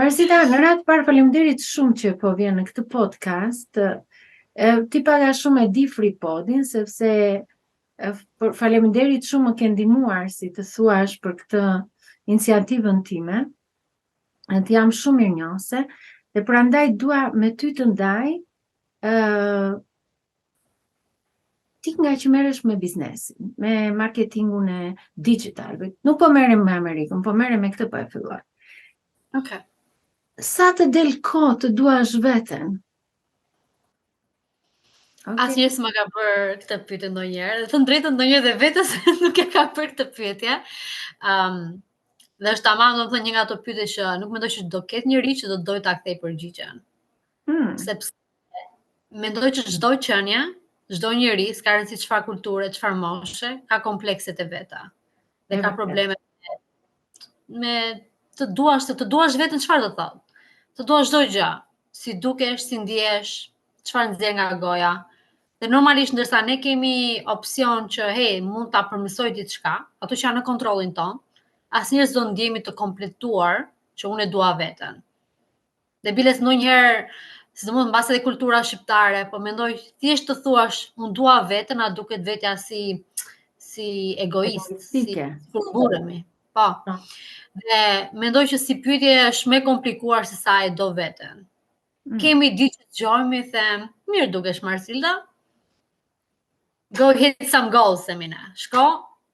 Marsita, në radhë parë faleminderit shumë që po vjen në këtë podcast. Ti paga shumë e di FreePodin, sepse faleminderit shumë më ke ndihmuar si të thuash për këtë iniciativën time. Të jam shumë mirënjohëse dhe prandaj dua me ty të ndaj ti nga që merresh me biznesin, me marketingun e digital. Nuk po merrem me Amerikën, po merrem me këtë po e filloj. Okay. Sa të del kohë të duash veten? Asnjëherë s'ma ka bërë këtë pyetje ndonjëherë. Të drejtën ndonjëherë dhe vetes nuk e ka bërë këtë pyetje. Dhe është tamam, domethënë një nga ato pyetje që nuk mendoj që do ketë njëri që do dojë ta kthej përgjigjen. Sepse mendoj që çdo qenie, çdo njeri, s'ka rëndësi çfarë kulture, çfarë moshe, ka komplekset e veta. Dhe ka probleme me të duash veten, çfarë do thotë? Të duash çdo gjë, si dukesh, si ndihesh, çfarë nxjerr nga goja. Dhe normalisht ndërsa ne kemi opsion që mund ta përmirësoj diçka, ato që janë në kontrollin ton, asnjëherë s'do ndjehemi të kompletuar që unë e dua veten. Dhe biles ndonjëherë, sidomos mbas edhe kultura shqiptare, po mendoj thjesht të thuash unë dua veten, a duket vetja si egoist, si burremi. Po. Dhe mendoj që si pyetje është më komplikuar se sa e do veten. Kemi ditë që dëgjojmë, them, mirë dukesh Marsilda. Go hit some goals, Semina. Shko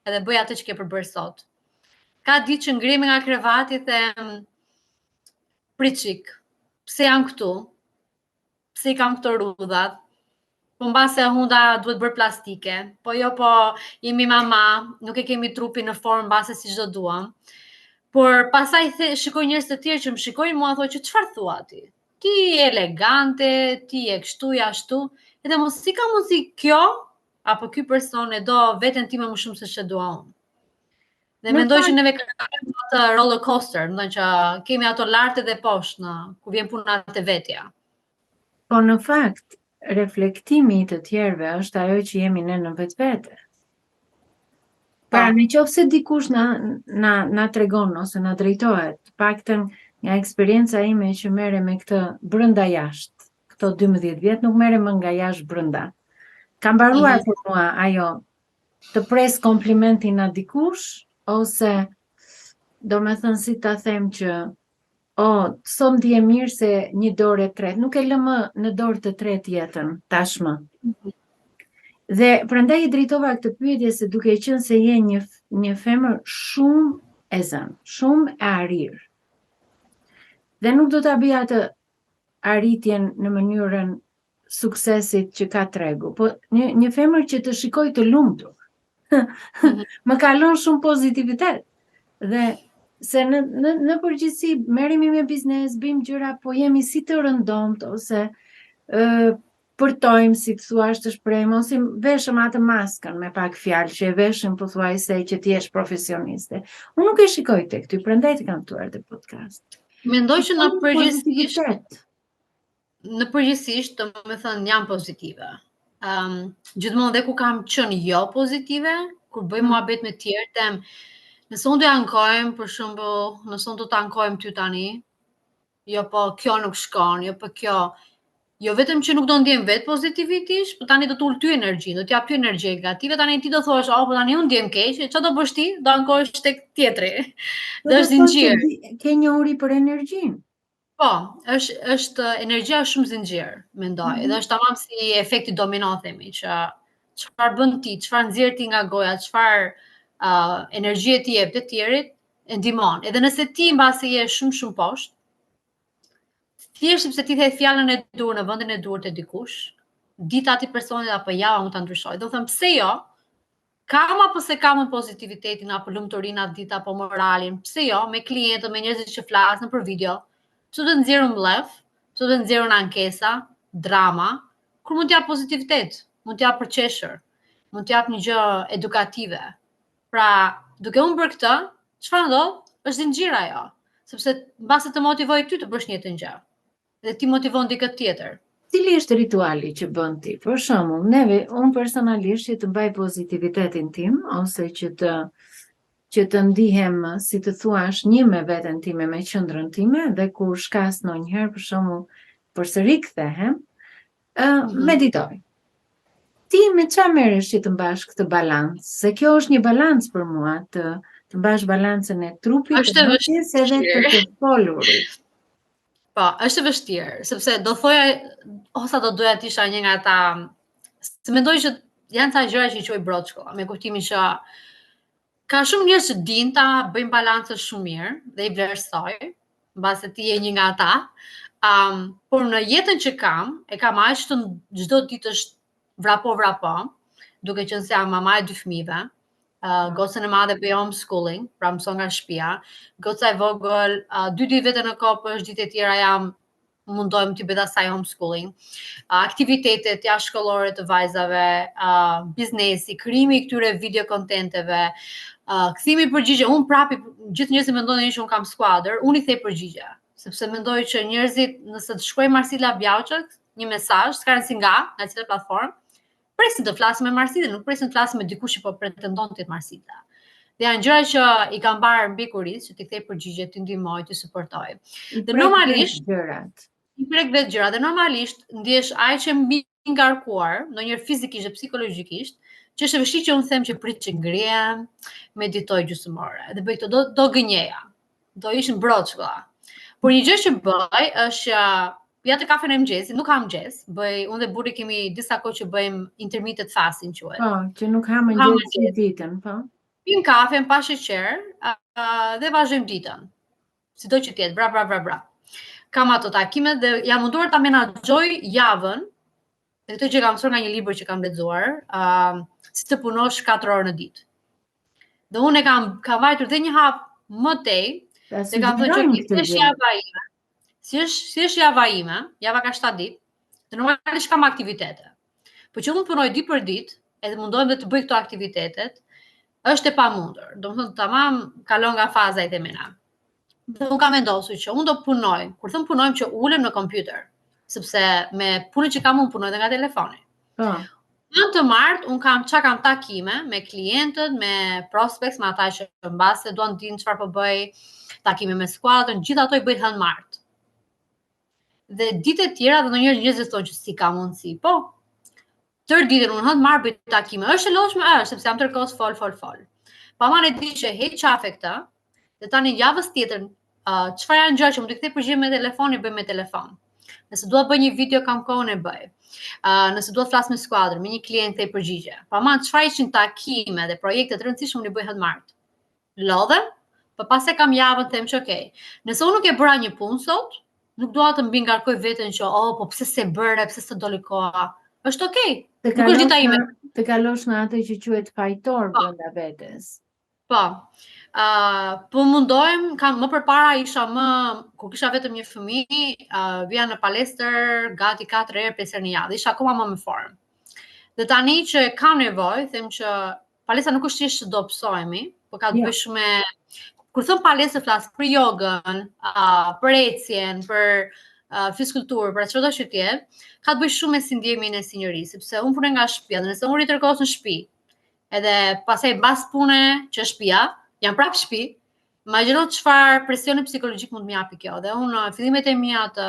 edhe bëj atë që ke për bërë sot. Ka ditë që ngrihemi nga krevati, them, prit çik. Pse jam këtu? Pse i kam këto rrudhat? Po mbase hunda duhet bërë plastike. Po jemi mama, nuk e kemi trupin në formë mbase siç do duam. Por pasaj shikoj njerëz të tjerë që më shikojnë mua, thonë që çfarë thua ti? Ti je elegante, ti je kështu ashtu, edhe mos si ka mundsi kjo apo ky person e do veten time më shumë se ç'e dua unë. Dhe mendoj që neve kemi atë roller coaster, do të thonë që kemi ato lart dhe poshtë ku vjen puna te vetja. Po në fakt, reflektimi i të tjerëve është ajo që jemi ne në vetvete. Pra në qoftë se dikush na tregon ose na drejtohet, paktën nga eksperienca ime që merrem me këtë brenda jashtë, këto 12 vjet nuk merrem më nga jashtë brenda. Ka mbaruar për mua ajo të pres komplimentin nga dikush, ose do me thënë si ta them që sot ndje mirë se një dorë e tretë, nuk e lë më në dorë të tretë jetën, tashmë. Dhe prandaj i drejtova këtë pyetje se duke qenë se je një femër shumë e zënë, shumë e arirë. Dhe nuk do ta bëj atë arritjen në mënyrën suksesit që ka tregu, po një femër që të shikoj të lumtur. Më kalon shumë pozitivitet. Dhe se në përgjithësi merremi me biznes, bëjmë gjëra, po jemi si të rëndomt ose përtojmë, si të thuash të shprehim, ose veshëm atë maskën me pak fjalë që e veshëm pothuajse që ti je profesioniste. Unë nuk e shikoj tek ty, prandaj të kam ftuar te podcast. Mendoj që në përgjithësisht, domethënë jam pozitive. Gjithmonë dhe ku kam qenë jo pozitive, kur bëj muhabet me të tjerë, them, nëse unë do ankojmë, për shembull, nëse unë do të ankojmë ty tani, jo po kjo nuk shkon, jo po kjo. Jo vetëm që nuk do ndjem vetë pozitivitisht, po tani do të ul ty energji, do t'jap ty energji negative, tani ti do thuash, po tani unë ndjem keq, çfarë do bësh ti? Do ankohesh tek tjetri. Dhe është zinxhir. Ke një uri për energjinë. Po, është energjia është shumë zinxhir, mendoj. Dhe është tamam si efekti domino, themi, që çfarë bën ti, çfarë nxjerr ti nga goja, çfarë energji ti jep të tjerit, e ndihmon. Edhe nëse ti mbasi je shumë poshtë, thjesht sepse ti the fjalën e dur në vendin e dur të dikush, dita atij personit apo java mund ta ndryshoj. Do them pse jo? Kam apo se kam pozitivitetin apo lumturinë atë ditë apo moralin? Pse jo? Me klientët, me njerëzit që flasin për video, pse do të nxjerrun mllef, pse do të nxjerrun ankesa, drama, kur mund të jap pozitivitet, mund të jap përqeshur, mund të jap një gjë edukative. Pra, duke unë bërë këtë, çfarë ndodh? Është zinxhir ajo, sepse mbase të motivoj ty të bësh një të gjë. Dhe ti motivon dikë tjetër. Cili është rituali që bën ti? Për shembull, unë personalisht që të mbaj pozitivitetin tim, ose që që të ndihem, si të thuash, një me veten time, me qëndrën time, dhe kur shkas ndonjëherë për shembull përsëri kthehem, meditoj. Ti me çfarë merresh që të mbash këtë balancë? Se kjo është një balancë për mua, të mbash balancën e trupit, Është të mendjes edhe të folurit. Po, është e vështirë, sepse do thoja ose do doja të isha një nga ata, se mendoj që janë ca gjëra që i quaj broçko, me kuptimin që ka shumë njerëz që dinë ta bëjnë balancën shumë mirë dhe i vlerësoj, mbase ti je një nga ata. Por në jetën që kam, e kam aq të çdo ditë është vrapo, duke qenë se jam mama e 2 fëmijëve. Gocën e madhe bëj homeschooling, pra mëson nga shtëpia. Goca e vogël 2 ditë vete në kopësh, ditë e tjera jam mundohem të bëj asaj homeschooling. Aktivitetet jashtëshkollore të vajzave, biznesi, krijimi i këtyre video kontenteve, kthimi përgjigje. Unë prapi gjithë njerëzit mendojnë që unë kam skuadër, unë i thej përgjigje, sepse mendoj që njerëzit nëse të shkruajnë Marsila Bjauçët një mesazh, s'ka rëndësi nga cilat platformë, presin të flasim me Marsitën, nuk presin të flasim me dikush që po pretendon të jetë Marsita. Dhe janë gjëra që i kam parë mbi kuris, që t'i kthej përgjigje, t'i ndihmoj, t'i suportoj. Dhe normalisht i prek vetë gjërat, dhe normalisht ndjesh aq e mbi ngarkuar, ndonjëherë fizikisht dhe psikologjikisht, që është e vështirë që unë them që prit që ngrihem, meditoj gjysmore, dhe bëj këto do gënjeja. Do ishin broçka. Por një gjë që bëj është që ja të kafen e mëngjesit, nuk ham mëngjes, unë dhe burri kemi disa kohë që bëjmë intermittent fasting quhet. Po, që nuk ha mëngjes gjithë ditën, po. Pim kafe pa sheqer, dhe vazhdojmë ditën. Sido që tjetë, bra. Kam ato takimet dhe jam munduar ta menaxhoj javën. Dhe këtë që kam mësuar nga një libër që kam lexuar, si të punosh 4 orë në ditë. Dhe unë kam vajtur dhe një hap më tej, dhe kam thënë që si është java ime, java ka 7 ditë, dhe normalisht kam aktivitete. Po që unë punoj 2 për ditë, edhe mundohem dhe të bëj këto aktivitetet, është e pamundur. Domethënë tamam kalon nga faza e temena. Dhe unë kam vendosur që unë do punoj, kur them punojmë që ulem në kompjuter, sepse me punën që kam unë punoj dhe nga telefoni. Në të martë, unë kam takime me klientët, me prospects, me ata që mbase duan të dinë çfarë po bëj, takime me skuadrën, gjithë ato i bëj hënë martë. Dhe ditë e tjera dhe ndonjëherë njerëzit thonë që si ka mundësi. Po, tërë ditën unë hënë marr bëj takime. Është e lodhshme, sepse jam tërkohës fol. Paman e di që heq qafe këtë, dhe tani javës tjetër, çfarë janë gjëra që më të kthej përgjigje me telefon, i bëj me telefon. Nëse dua të bëj një video kam kohën e bëj. Nëse dua të flas me skuadrën, me një klient kthej përgjigje. Paman çfarë ishin takime dhe projekte të rëndësishme unë i bëj hënë martë. Lodhem, por pas e kam javën them që okay. Nëse unë nuk e bëra një punë sot, nuk dua të mbi ngarkoj veten që po pse s'e bëre, pse s'të doli koha. Është okay. Nuk është dita ime. Të kalosh në atë që quhet fajtor brenda vetes. Po. Po mundohem, më përpara kur kisha vetëm një fëmijë, vija në palestër gati 4 herë 5 herë në javë. Isha akoma më në formë. Dhe tani që kam nevojë, them që palestra nuk është thjesht do psohemi, por ka të bëjë shumë me kur thon palestër flas për jogën, për ecjen, për fizkulturë, për çdo që të jetë, ka të bëjë shumë me si ndjemin e si njëri, sepse unë punoj nga shtëpia, dhe nëse unë rri tërkohës në shtëpi, edhe pastaj mbas pune që është shtëpia, jam prapë shtëpi, imagjino çfarë presioni psikologjik mund të më japi kjo. Dhe unë në fillimet e mia të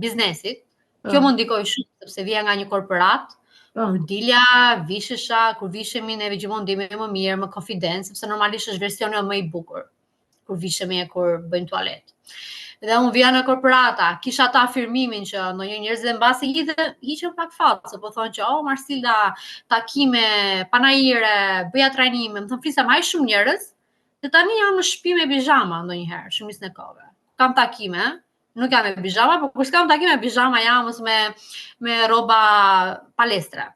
biznesit, kjo më ndikoi shumë, sepse vija nga një korporat, kur dilja, vishesha, kur vishemi neve gjithmonë ndihemi më mirë, më confident, sepse normalisht është versioni më i bukur kur vishemi e kur bëjmë tualet. Dhe unë vija në korporata, kisha ata afirmimin që ndonjë njerëz dhe mbasi hiqen pak fallë, po thonë që Marsilda, takime, panajire, bëja trajnime, më thon flisa më shumë njerëz, dhe tani jam në shtëpi me pijama ndonjëherë, shumicën e kohëve. Kam takime, nuk jam me pijama, por kur s'kam takime me pijama jam me rroba palestre.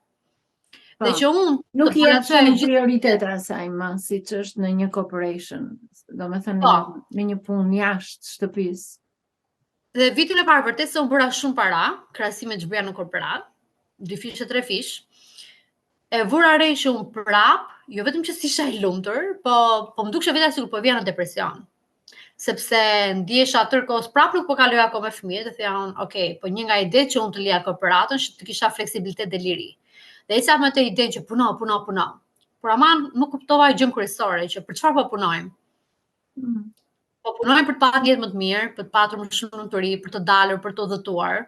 Dhe që unë nuk jep prioritet asaj më, siç është në një corporation, domethënë në një punë jashtë shtëpisë. Dhe vitin e parë vërtet se unë bëra shumë para, krahasim me ç'bëja në korporat, 2 fish e 3 fish. E vura re që unë prap, jo vetëm që s'isha e lumtur, po më dukshte vetë sikur po vija në depresion. Sepse ndjesha tërkohës prap nuk po kaloja akoma me fëmijët, dhe thënë, okay, po një nga idetë që unë të lija korporatën, që të kisha fleksibilitet dhe liri. Dhe isha me të idenë që puno. por aman nuk kuptova gjën kryesore që për çfarë po punojmë. Po punojmë për të patur jetë më të mirë, për të patur më shumë lumturi, për të dalur, për të udhëtuar.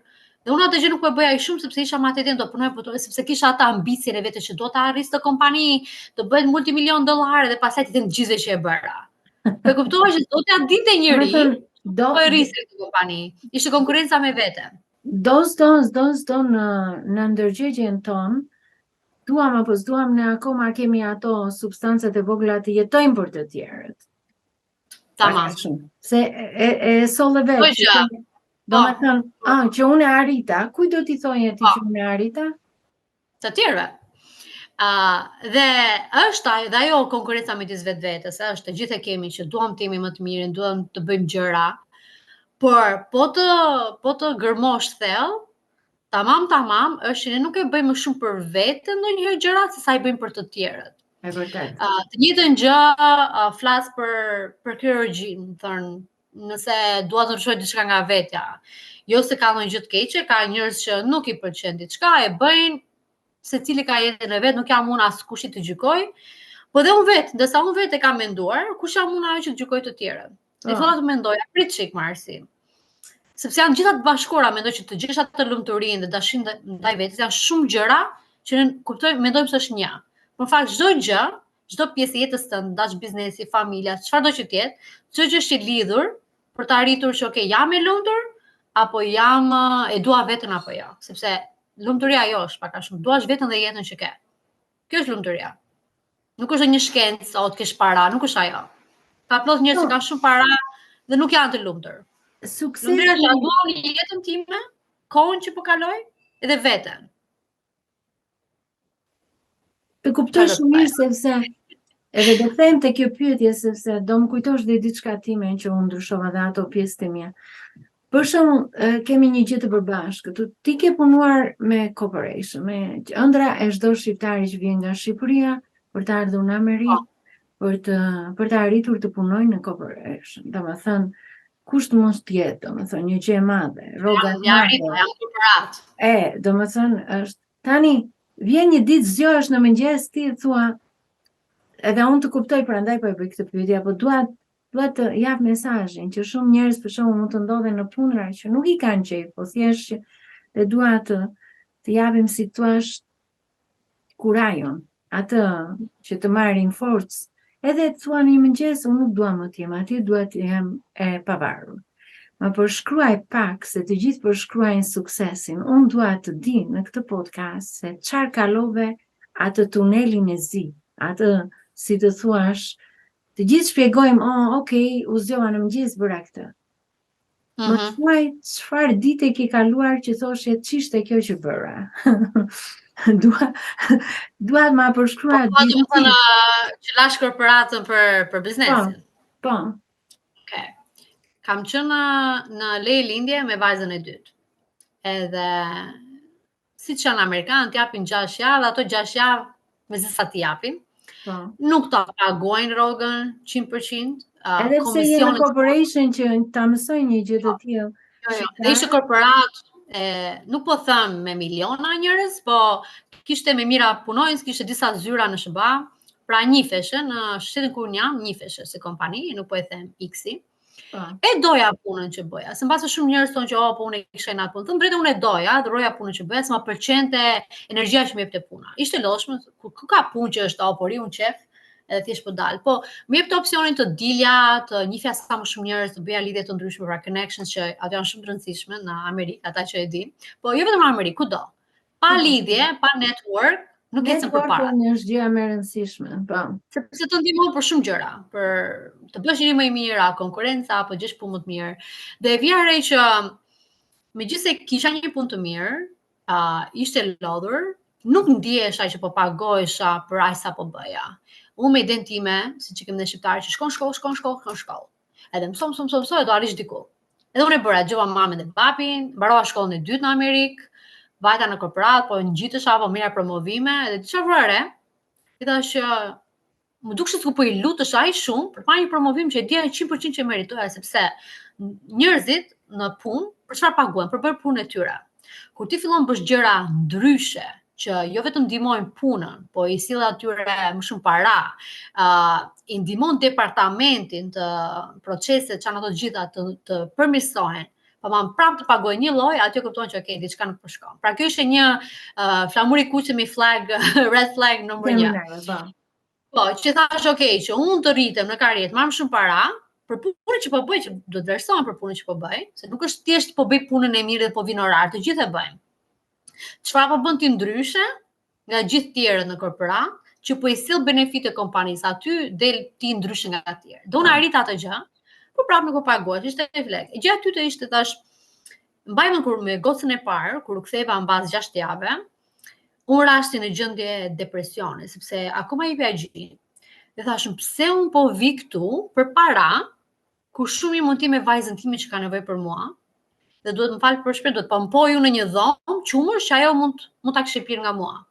Dhe unë atë gjë nuk po e bëja ai shumë sepse isha matematikën do punoj sepse kisha atë ambicien e vetes që do të arris të kompani, të bëhet multimilion dollarë dhe pastaj të them gjithë që e bëra. Po e kuptova që do t'ja dinte njëri, po e rrisë këtë kompani. Ishte konkurrenca me vete. Do në ndërgjegjen tonë, duam apo s'duam, ne akoma kemi ato substancët e vogla të jetojmë për të tjerët. Tamam. Se e solle vetë. Do me thënë, që unë e arrita, kuj do t'i thoje ti që unë e arrita? Të tjerëve. Dhe është dhe ajo konkurenca midis vetvetes, është të gjithë e kemi që duam të jemi më të mirë, duam të bëjmë gjëra, por po të gërmosh thellë, tamam, është që ne nuk e bëjmë më shumë për veten ndonjëherë gjërat se sa i bëjmë për të tjerët. E vërtet. Të njëjtën gjë flas për kirurgjin, thënë, nëse dua të ndryshoj diçka nga vetja. Jo se ka ndonjë gjë të keqe, ka njerëz që nuk i pëlqen diçka, e bëjnë, secili ka jetën e vet, nuk jam unë as kush i të gjykoj. Po dhe unë vetë, ndërsa unë vetë e kam menduar, kush jam unë ajo që të gjykoj të tjerët. Dhe fillova të mendoja, prit çik Marsi. Sepse janë gjitha të bashkuara, mendoj që të gjesh atë lumturinë dhe dashinë ndaj vetes janë shumë gjëra që ne kuptojmë, mendojmë se është një. Në fakt çdo gjë, çdo pjesë e jetës tënde, dash biznesi, familja, çfarëdo që të jetë, çdo gjë është e lidhur për të arritur që okay, jam e lumtur apo jam e dua veten apo jo, sepse lumturia ajo është pak a shumë, duash veten dhe jetën që ke. Kjo është lumturia. Nuk është një shkencë, o të kesh para, nuk është ajo. Ka plot njerëz që kanë shumë para dhe nuk janë të lumtur. Lumturia është a dua jetën time, kohën që po kaloj edhe veten. E kuptoj shumë mirë sepse edhe do them te kjo pyetje sepse do më kujtosh dhe diçka time që unë ndryshova dhe ato pjesët e mia. Për shembull, kemi një gjë të përbashkët. Ti ke punuar me corporation, me ëndra e çdo shqiptari që vjen nga Shqipëria për të ardhur në Amerikë, për të arritur të punojë në corporation. Domethënë, kush të mos të jetë, domethënë një gjë e madhe, rroga e madhe. Jam korporat. Domethënë është tani vjen një ditë zgjohesh në mëngjes ti thua edhe unë të kuptoj prandaj po e bëj këtë pyetje, apo dua të jap mesazhin që shumë njerëz për shembull mund të ndodhen në punëra që nuk i kanë qejf, po thjesht që dua të japim si thua kurajon, atë që të marrin forcë. Edhe të thua një mëngjes unë nuk dua më të jem aty, dua të jem e pavarur. Ma përshkruaj pak se të gjithë përshkruajnë suksesin. Unë dua të di në këtë podcast se çfarë kalove atë tunelin e zi, atë si të thuash, të gjithë shpjegojmë, okay, u zgjova në mëngjes bëra këtë. Më thuaj çfarë dite ke kaluar që thoshe ç'ishte kjo që bëra. Dua ma përshkruaj. Po do të thonë që lash korporatën për biznesin. Po. Okay. Kam qenë në leje lindje me vajzën e dytë. Edhe siç janë amerikanët, japin 6 javë, ato 6 javë me sa të japin. Nuk ta paguajnë rrogën 100%. Edhe pse je në corporation që ta mësoj një gjë të tillë. Dhe ishte korporat, nuk po them me miliona njerëz, po kishte me mira punonjës, kishte disa zyra në SBA, pra njifeshe në shtetin ku unë jam, njifeshe si kompani, nuk po e them X-i. E doja punën që bëja. Se mbase shumë njerëz thonë që po unë kisha në punë. Thënë drejtë unë e doja, dhuroja punën që bëja, se ma pëlqente energjia që më jepte puna. Ishte lodhshme, ku ka punë që është pori unë qef, edhe thjesht po dal. Po më jepte opsionin të dilja, të njihja sa më shumë njerëz, të bëja lidhje të ndryshme për connections që ato janë shumë të rëndësishme në Amerikë, ata që e din. Po jo vetëm në Amerikë, kudo. Pa lidhje, pa network, nuk ecën përpara. Networking është gjëja më e rëndësishme, po. Sepse të ndihmon për shumë gjëra, për të bësh një më i mirë, konkurrenca apo gjesh punë më të mirë. Dhe e vija re që megjithëse kisha një punë të mirë, ishte lodhur, nuk ndihesha që po pagohesha për aq sa po bëja. Unë me idenë time, siç e kemi ne shqiptarë që shkon shkollë. Edhe mëso, do arrish diku. Edhe unë e bëra, gjova mamën dhe papin, mbarova shkollën e dytë në Amerikë, vajta në korporat, po ngjitesha apo mira promovime, edhe çfarë vëre, i thash që më dukshte sikur po i lutesh aq shumë për pa një promovim që e dija 100% që meritoja, sepse njerëzit në punë për çfarë paguajnë, për bërë punën e tyre. Kur ti fillon bësh gjëra ndryshe, që jo vetëm ndihmojnë punën, po i sill atyre më shumë para, i ndihmon departamentin të proceset që janë ato gjitha të përmirësohen, po ma prapë të pagojnë një lloj, aty kupton që okay, diçka nuk po shkon. Pra kjo ishte një flamur i kuqe me flag, red flag numër 1. Po, që thash okay, që unë të rritem në karrierë, marr më shumë para, për punën që po bëj, që do të vlerësohem për punën që po bëj, se nuk është thjesht po bëj punën e mirë dhe po vin orar, të gjithë e bëjmë. Çfarë po bën ti ndryshe nga gjithë tjerët në korporat, që po i sill benefite kompanisë, aty del ti ndryshe nga të tjerë. Do unë arrit atë gjë, por prapë nuk u paguat, ishte flek. Gjëja e dytë ishte tash, mbajmë kur me gocën e parë, kur u ktheva mbas 6 javë, unë rasti në gjendje depresione, sepse akoma i viagjin. Dhe thashëm, pse unë po vi këtu për para, kur shumë i mund ti me vajzën time që ka nevojë për mua, dhe duhet më falë për shpejt, duhet po më poju në një dhomë, qumër që ajo mund ta këshepir nga mua.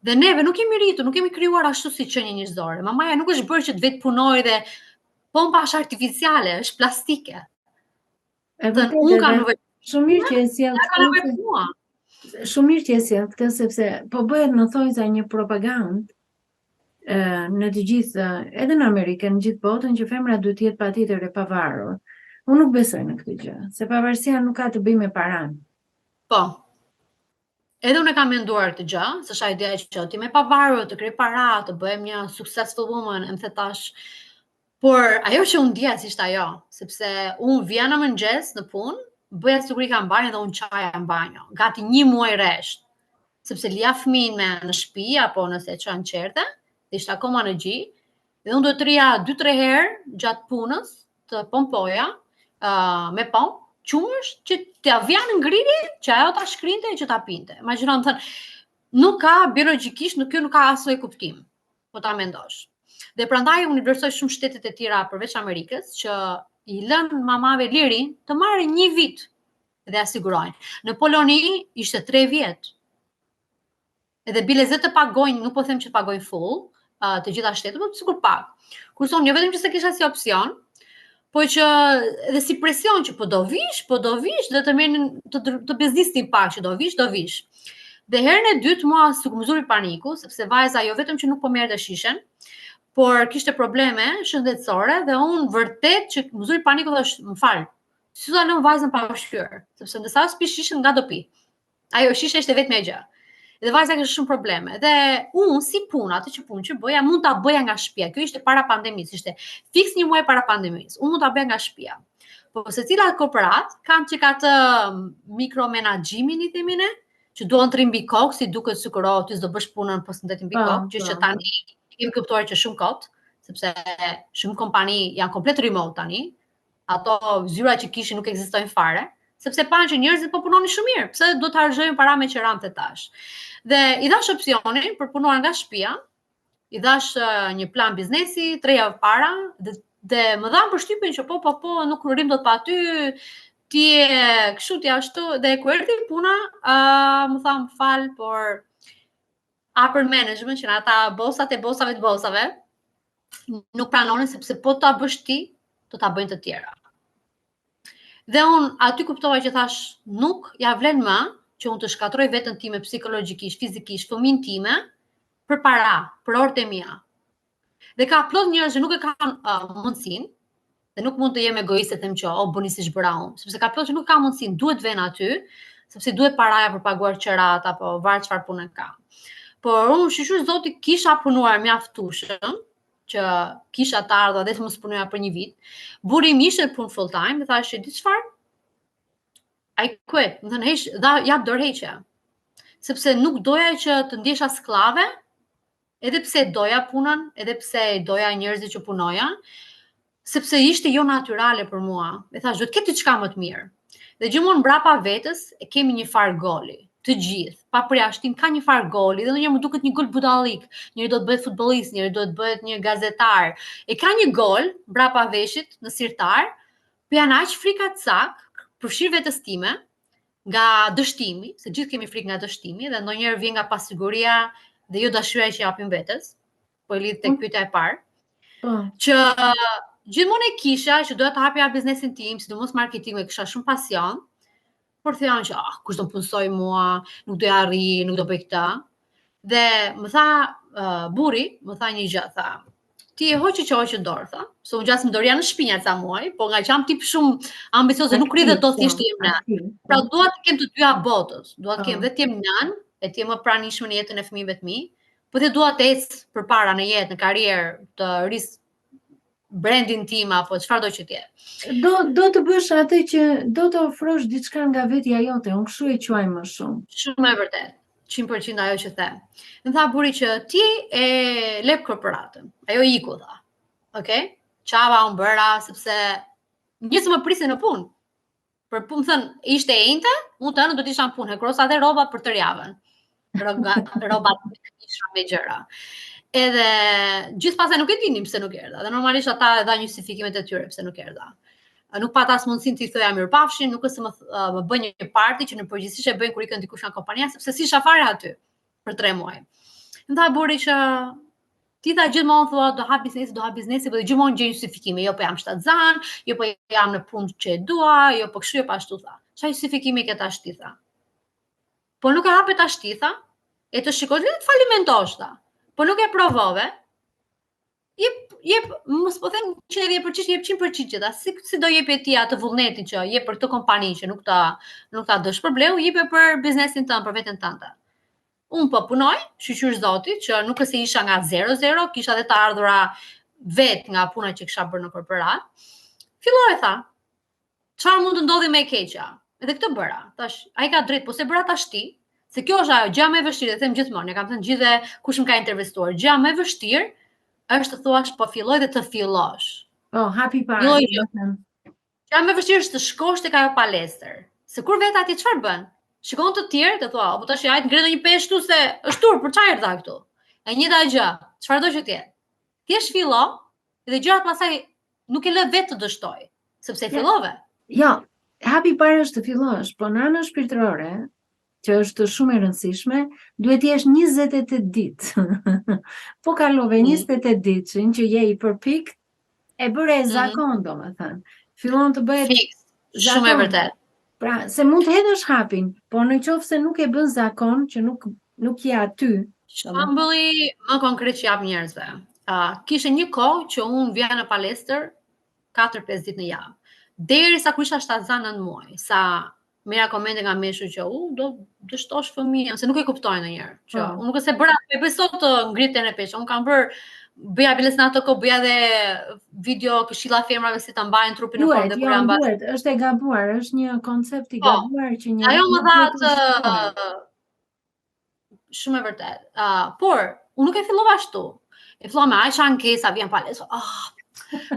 Dhe neve nuk kemi rritur, nuk kemi krijuar ashtu si qenie njerëzore. Mamaja nuk është bërë që të vetë punoj dhe pompa është artificiale, është plastike. Unë kam nevojë. Shumë mirë që e sjell këtë. Shumë mirë që e sjell këtë, sepse po bëhet në thojza një propagandë në të gjithë, edhe në Amerikë, në gjithë botën, që femra duhet të jetë patjetër e pavarur. Unë nuk besoj në këtë gjë, se pavarësia nuk ka të bëjë me paranë. Po. Edhe unë kam menduar këtë gjë, se është ideja që ti me pavarur, të krijoj para, të bëhem një successful woman, më the tash. Por ajo që unë dija si ishte ajo, sepse unë vija në mëngjes në punë, bëja siguri kam banjë dhe unë qaja në banjo, gati 1 muaj rresht, sepse lija fëmin me në shtëpi apo nëse çan qerte, ishte akoma në gji, dhe unë do të rria 2-3 herë gjatë punës të pompoja me pompë, qumësh që t'ja vjanë ngrirje që ajo ta shkrinte e që ta pinte. Imagjino, më thënë, nuk ka biologjikisht, kjo nuk ka asnjë kuptim, po ta mendosh. Dhe prandaj unë vlerësoj shumë shtetet e tjera përveç Amerikës që i lënë mamave lirin të marrin 1 vit dhe asigurojnë. Në Poloni ishte 3 vjet. Edhe bilezet të pagojnë, nuk po them që të pagojnë full, të gjitha shtetet, po sikur pak. Kurse unë jo vetëm që se kisha si opsion, po që edhe si presion që po do vish, dhe të merrin të bezdisnin pak që do vish. Dhe herën e dytë mua s'u mëzuri paniku, sepse vajza jo vetëm që nuk po merrte shishen, por kishte probleme shëndetësore dhe unë vërtet që mëzuri paniku thash, më fal. Si do ta lëm vajzën pa ushqyer, sepse ndërsa as pi shishen nga do pi. Ajo shishe ishte vetëm e gjë. Dhe vajza kishte shumë probleme. Dhe unë si punë, atë që punë që bëja, mund ta bëja nga shtëpia. Kjo ishte para pandemisë, ishte fiks 1 muaj para pandemisë. Unë mund ta bëja nga shtëpia. Po secila korporat kanë që ka të mikromenaxhimin i themi ne, që duan të rimbi kokë, si duket sikur ti s'do bësh punën pas ndetin mbi kokë, gjë që tani kemi kuptuar që shumë kot, sepse shumë kompani janë komplet remote tani. Ato zyra që kishin nuk ekzistojnë fare, sepse panë që njerëzit po punonin shumë mirë. Pse do të harxojnë para me qerante tash? Dhe i dash opsionin për punuar nga shtëpia, i dash një plan biznesi 3 javë para dhe më dhan përshtypjen që po nuk rrim dot pa ty, ti je kështu ti ashtu, dhe kur erdhi puna, më tham fal, por upper management, që ata bosat e bosave të bosave, nuk pranonin sepse po ta bësh ti, do ta bëjnë të tjera. Dhe unë aty kuptova që thash, nuk ja vlen më që unë të shkatroj veten time psikologjikisht, fizikisht, fëmin time, për para, për orët e mia. Dhe ka plot njerëz që nuk e kanë mundësinë, dhe nuk mund të jem egoiste them që bëni siç bëra unë, sepse ka plot që nuk ka mundësinë, duhet vjen aty, sepse duhet paraja për paguar qerat apo varet çfarë punë ka. Por unë shqyr zoti kisha punuar mjaftueshëm, që kisha të ardha dhe të mos punoja për 1 vit. Burri im ishte punë full time, dhe thashë di çfarë? I quit, më thënë jap dorëheqja. Sepse nuk doja që të ndjesha sklave, edhe pse doja punën, edhe pse doja njerëzit që punoja, sepse ishte jo natyrale për mua. Dhe thash, duhet ketë diçka më të mirë. Dhe gjithmonë mbrapa vetes e kemi një far goli. Të gjithë, pa përjashtim, ka një far goli, dhe ndonjëherë më duket një gol budallik. Njëri do të bëhet futbollist, njëri do të bëhet një gazetar. E ka një gol mbrapa veshit në sirtar, po janë aq frika të sak, përfshir vetes time, nga dështimi, se gjithë kemi frikë nga dështimi, dhe ndonjëherë vjen nga pasiguria dhe jo dashuria që japim vetes. Po e lidh tek pyetja e parë. Që gjithmonë e kisha që doja të hapja biznesin tim, sidomos marketingu, e kisha shumë pasion. por thënë që kush do punsoj mua, nuk do arri, nuk do bëj këtë. Dhe më tha burri, më tha një gjë, tha, ti e hoqë që hoqë dorë, tha, se unë gjasë më dorja në shpinja ca muaj, po nga që jam tip shumë ambicioze, nuk rridhe do thjesht jem nën. Pra dua të kem të dyja botës, dua të kem dhe të jem nën, e të jem më pranishme në jetën e fëmijëve të mi, po dhe dua të ecë përpara në jetë, në karrierë, të rris brandin tim apo çfarë do që të jetë. Do të bësh atë që do të ofrosh diçka nga vetja jote, unë kështu e quaj më shumë. Shumë e vërtet. 100% ajo që them. Më tha buri që ti e lep korporatën. Ajo iku tha. Okej? Çava unë bëra sepse njësë më prisi në punë. Për punë thënë, ishte e njëjta, unë tënë do të isha në punë, krosa dhe roba për të javën. Roba isha me gjëra. Edhe gjithë pasaj nuk e dinim pse nuk erdha. Dhe normalisht ata e dha justifikimet e tyre pse nuk erdha. Nuk pata as mundësinë të i thoja mirëpafshin, nuk është më bën një parti që në përgjithësi e bëjnë kur ikën dikush nga kompania, sepse si fare aty për 3 muaj. Më tha buri që ti tha gjithmonë thua do hap biznesi, po gjithmonë gjej justifikime, jo po jam shtatzan, jo po jam në punë që e dua, jo po kështu, jo po ashtu tha. Çfarë justifikimi ke tash ti tha? Po nuk e hape tash ti tha, e të shikoj le të falimentosh tha. Po nuk e provove. Jep mos po them 110%, jep 100% ta. Si do jep ti atë vullnetin që jep për këtë kompani që nuk ta dësh problemu, jep për biznesin tënd, për veten tënde. Unë po punoj, shqyr zoti, që nuk e se isha nga 0-0, kisha dhe të ardhura vet nga puna që kisha bërë në korporat. Filloi tha, çfarë mund të ndodhi më e keqja? Edhe këtë bëra. Tash, ai ka drejt, po se bëra tash ti, se kjo është ajo gjë më e vështirë, them gjithmonë, e kam thënë gjithë kush më ka intervistuar, gjë më e vështirë është të thuash po filloj dhe të fillosh. Po, hapi parë. Gjë më e vështirë është të shkosh tek ajo palestër. Se kur vet aty çfarë bën? Shikon të tjerë të thua, po tash hajt ngre ndonjë peshë këtu se është tur, për çfarë erdha këtu? E njëjta gjë, çfarë do që të jetë. Thjesht fillo dhe gjërat pastaj nuk e lë vetë të dështoj, sepse fillove. Jo, hapi parë është të fillosh, po në anën shpirtërore, që është shumë e rëndësishme, duhet jesh 28 ditë. Po kalove 28 ditë që je i përpik, e bëre zakon, domethënë. Fillon të bëhet shumë e vërtet. Pra, se mund të hedhësh hapin, por në qoftë se nuk e bën zakon, që nuk je aty. Shembulli më konkret që jap njerëzve. Kishe një kohë që unë vija në palestër 4-5 ditë në javë. Derisa kur isha shtatzan 9 muaj, sa mira komente nga meshu që do dështosh fëmijën, se nuk e kuptoj ndonjëherë. Që unë nuk e se bëra, e bëj sot të ngritjen e peshë. Unë kam bërë bëja biles në ato kohë, bëja dhe video këshilla femrave si ta mbajnë trupin në formë dhe kur janë bashkë. Duhet, është e gabuar, është një koncept i gabuar që një. Ajo më dha shumë e vërtet. Por unë nuk e fillova ashtu. E fillova me Aisha ankesa, vjen palesë.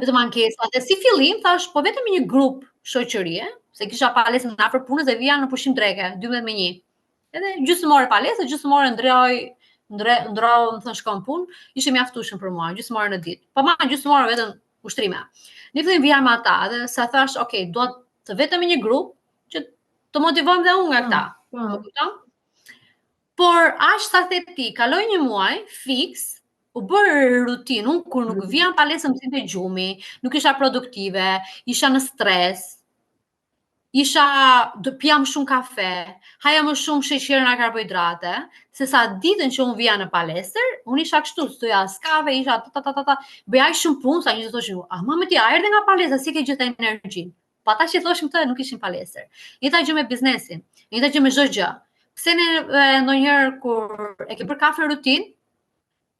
Vetëm ankesa. Dhe si fillim thash, po vetëm një grup shoqërie, se kisha palesën në afër punës dhe vija në pushim dreke, 12-1. Edhe gjysmore palesë, gjysmore ndroi, më thon shkon punë, ishte mjaftueshëm për mua, gjysmore në ditë. Po ma gjysmore vetëm ushtrime. Ne fillim vija me ata dhe sa thash, okay, dua të vetëm një grup që të motivojmë dhe unë nga këta. Po kupton? Por aq sa the ti, kaloi një muaj fix, u bërë rutinë, unë kur nuk vija në palesë më sinte gjumi, nuk isha produktive, isha në stres. Pija më shumë kafe, haja më shumë sheqer nga karbohidrate, se sa ditën që unë vija në palestër, unë isha kështu, stoja s'kafe, isha bëja shumë punë, sa një të thoshin, ma më ti, a erdhe nga palestër, si ke gjitha energjinë. Pa ta që thoshim këtë, nuk ishin palestër. Njëta gjë me biznesin, njëta gjë me çdo gjë. Pse ne ndonjëherë kur e ke bërë kafe rutinë,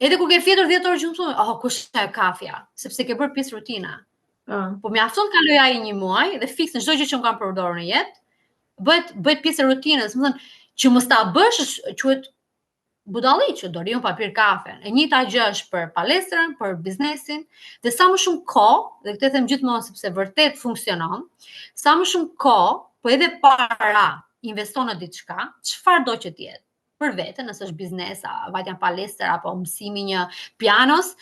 edhe kur ke fjetur 10 orë gjumë, kush e kafja, sepse ke bërë pjesë rutina. Po mjafton të kaloj ai një muaj dhe fiks në çdo gjë që më kam përdorur në jetë, bëhet pjesë e rutinës, më thënë, që mos ta bësh quhet budalli që do riun papir kafe. E njëjta gjë është për palestrën, për biznesin, dhe sa më shumë kohë, dhe këtë them gjithmonë sepse vërtet funksionon, sa më shumë kohë, po edhe para investon në diçka, çfarë do që të jetë, për veten, nëse është biznes, vajtja në palestër apo mësimi një pianos,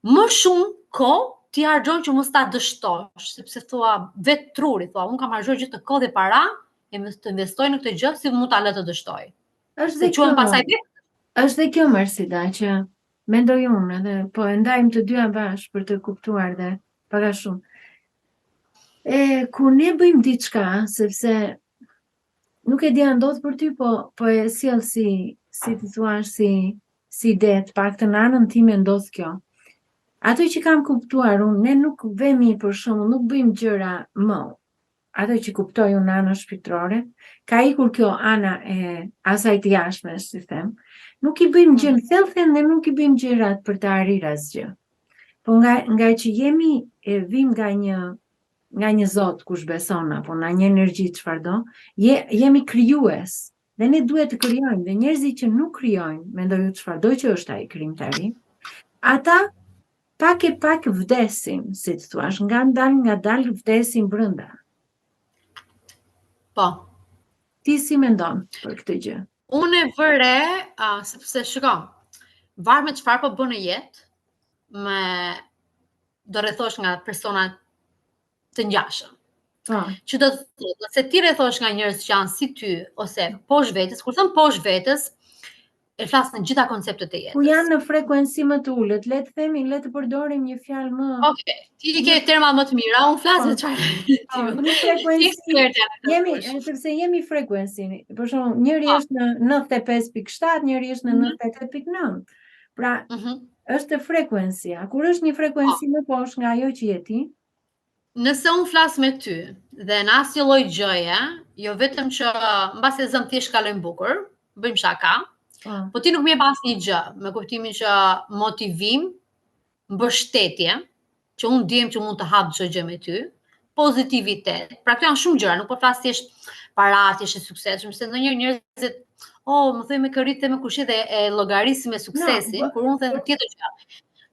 më shumë kohë ti harxhon që mos ta dështosh, sepse thua vetë truri, thua unë kam harxhuar gjithë të kohë dhe para, të investoj në këtë gjë si mund ta lë të dështoj. Është dhe kjo Mersida që mendoj unë, edhe po e ndajmë të dyja bashkë për të kuptuar dhe pak a shumë. Kur ne bëjmë diçka, sepse nuk e di a ndodh për ty, po e sjell si ti thua si det, pak të anën time ndodh kjo. Ato që kam kuptuar unë, ne nuk vemi për shembull, nuk bëjmë gjëra më. Ato që kuptoj unë ana shpirtërore, ka ikur kjo ana e asaj të jashtme, si them. Nuk i bëjmë gjë në thellën dhe nuk i bëjmë gjërat për të arritur asgjë. Po nga që vim nga një Zot kush beson apo nga një energji çfarë do, jemi krijues. Dhe ne duhet të krijojmë, dhe njerëzit që nuk krijojnë, mendoj çfarë do që është ai krijimtari, ata pak vdesin, si të thuash, nga dal vdesin brenda. Po. Ti si mendon për këtë gjë? Unë e vëre, sepse shiko, varë me çfarë po bën në jetë, do rrethosh nga persona të ngjashëm. Që do të thotë, nëse ti rrethosh nga njerëz që janë si ty, ose poshtë vetes, kur thëm poshtë vetes, e flas në gjitha konceptet e jetës. Ku janë në frekuenci më të ulët, le të përdorim një fjalë më. Okej, ti ke terma më të mira, unë flas në çfarë. Në frekuenci. Sepse jemi frekuenci. Për shembull, njëri është në 95.7, njëri është në 98.9. Pra, është frekuencia. Kur është një frekuenci më poshtë nga ajo që je ti, nëse unë flas me ty dhe në asnjë lloj gjëje, jo vetëm që mbasi zëm thjesht kalojmë bukur, bëjmë shaka, po ti nuk më jep asnjë gjë, me kuptimin që motivim, mbështetje, që unë diem që mund të hap çdo gjë me ty, pozitivitet. Pra këto janë shumë gjëra, nuk po flas thjesht parat, thjesht suksesshëm, se ndonjëherë njerëzit, më thoj me kërit me kushit dhe e llogarisim me suksesin, kur unë them tjetër gjë.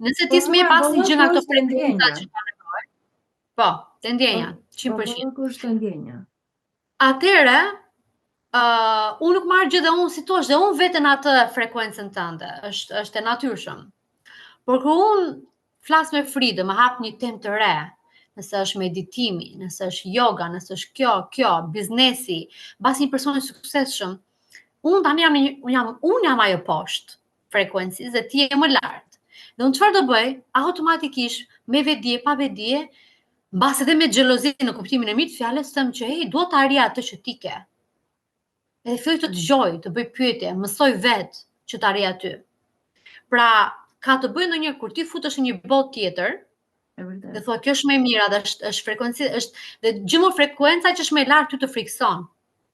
Nëse ti s'më jep asnjë gjë nga këto frekuenca që po, të ndjenja, 100%. Po, është të ndjenja. Atëre, unë nuk marrë gjë dhe unë si tosh, dhe unë vetën atë frekuencën tënde, është e natyrshëm. Por kur unë flas me fride, më hap një temë të re, nëse është meditimi, nëse është yoga, nëse është kjo, biznesi, bas një person i suksesshëm, unë tani jam ajo poshtë frekuencisë dhe ti je më lartë. Dhe unë çfarë do bëj? Automatikisht, me vedije, pa vedije, mbas edhe me xhelozi në kuptimin e mirë të fjalës, them që dua të arrij atë që ti ke. Edhe filloj të dëgjoj, të bëj pyetje, mësoj vetë që të arrij aty. Pra, ka të bëjë ndonjëherë kur ti futesh në një botë tjetër, dhe thua kjo është më e mira, dhe është frekuenci, dhe gjithmonë frekuenca që është më e lartë ty të frikson.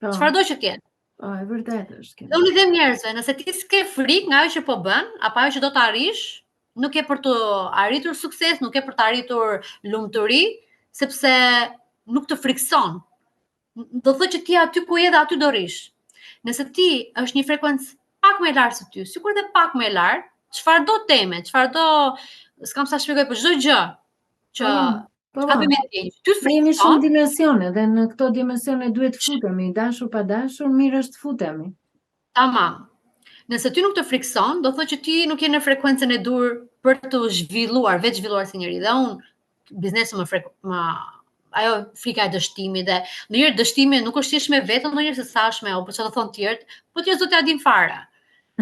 Çfarë do që të jetë? Po, e vërtetë është. Dhe unë i them njerëzve, nëse ti s'ke frikë nga ajo që po bën, apo ajo që do të arrish, nuk e për të arritur sukses, nuk e për të arritur lumturi, sepse nuk të frikson. Do thotë që ti aty ku je dhe aty do rish. Nëse ti është një frekuencë pak më e lartë se ty, sikur dhe pak më e lartë, çfarë do teme, çfarë do, s'kam sa shpjegoj për çdo gjë që çfarë me ti. Ty jemi shumë dimensione dhe në këto dimensione duhet të futemi, dashur pa dashur, mirë është të futemi. Tamam. Nëse ty nuk të frikson, do thotë që ti nuk je në frekuencën e dur për të zhvilluar, vetë zhvilluar si njeri. Dhe unë biznesin ajo frika e dështimit dhe ndonjëherë dështimi nuk është thjesht me veten, ndonjëherë se sa është me, apo çfarë do thon tjerët, po ti zot ja din fare.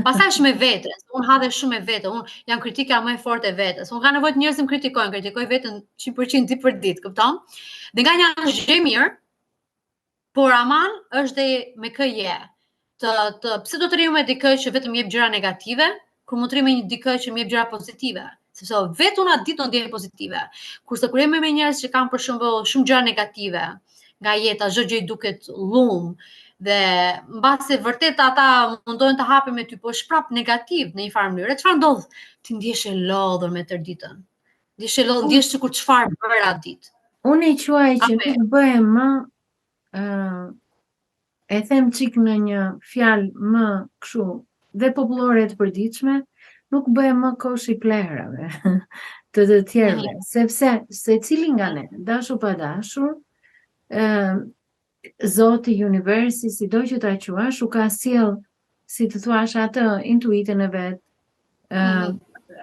Pastaj është me veten, unë ha dhe shumë me veten, unë jam kritika më e fortë e vetes. Unë ka nevojë të njerëzim kritikoj veten 100% ditë për ditë, kupton? Dhe nga një anë është gjë mirë, por aman është dhe me këje. Pse do të rriu me dikë që vetëm jep gjëra negative, kur mund të rriu me një dikë që më jep gjëra pozitive? Sepse vetë unë atë ditë do ndjehem pozitive. Kurse kur jam me njerëz që kanë për shembull shumë gjëra negative nga jeta, çdo gjë i duket llum dhe mbasi vërtet ata mundojnë të hapen me ty, po është prap negativ në një farë mënyrë. Çfarë ndodh? Ti ndihesh e lodhur me tër ditën. Ndihesh sikur çfarë bëra atë ditë. Unë e quaj që nuk bëhem më e them çik në një fjalë më kështu dhe popullore të përditshme, nuk bëhem më kosh i plerave të tjerëve, sepse secili nga ne, dashur pa dashur, Zoti, universi, sido që ta quash, u ka sjell, si të thuash, atë intuitën e vet,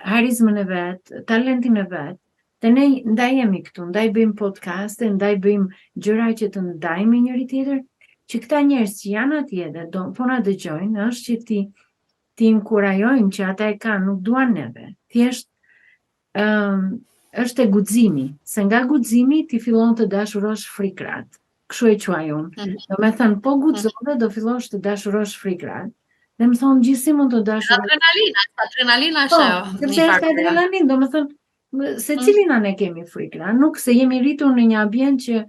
harizmën e vet, talentin e vet. Dhe ne ndaj jemi këtu, ndaj bëjmë podcaste, ndaj bëjmë gjëra që të ndajmë njëri tjetër, që këta njerëz që janë atje dhe po na dëgjojnë, është që ti inkurajojmë që ata e kanë, nuk duan neve. Thjesht është e guximi, se nga guximi ti fillon të dashurosh frikrat. kështu e quaj unë. Do me thënë, po guxove, do fillosh të dashurosh frikrat. Dhe më thonë, gjithësi mund të dashurosh. Adrenalina Po, është ajo. sepse është adrenalin, do me thënë, se cilina ne kemi frikra. Nuk se jemi rritur në një ambient që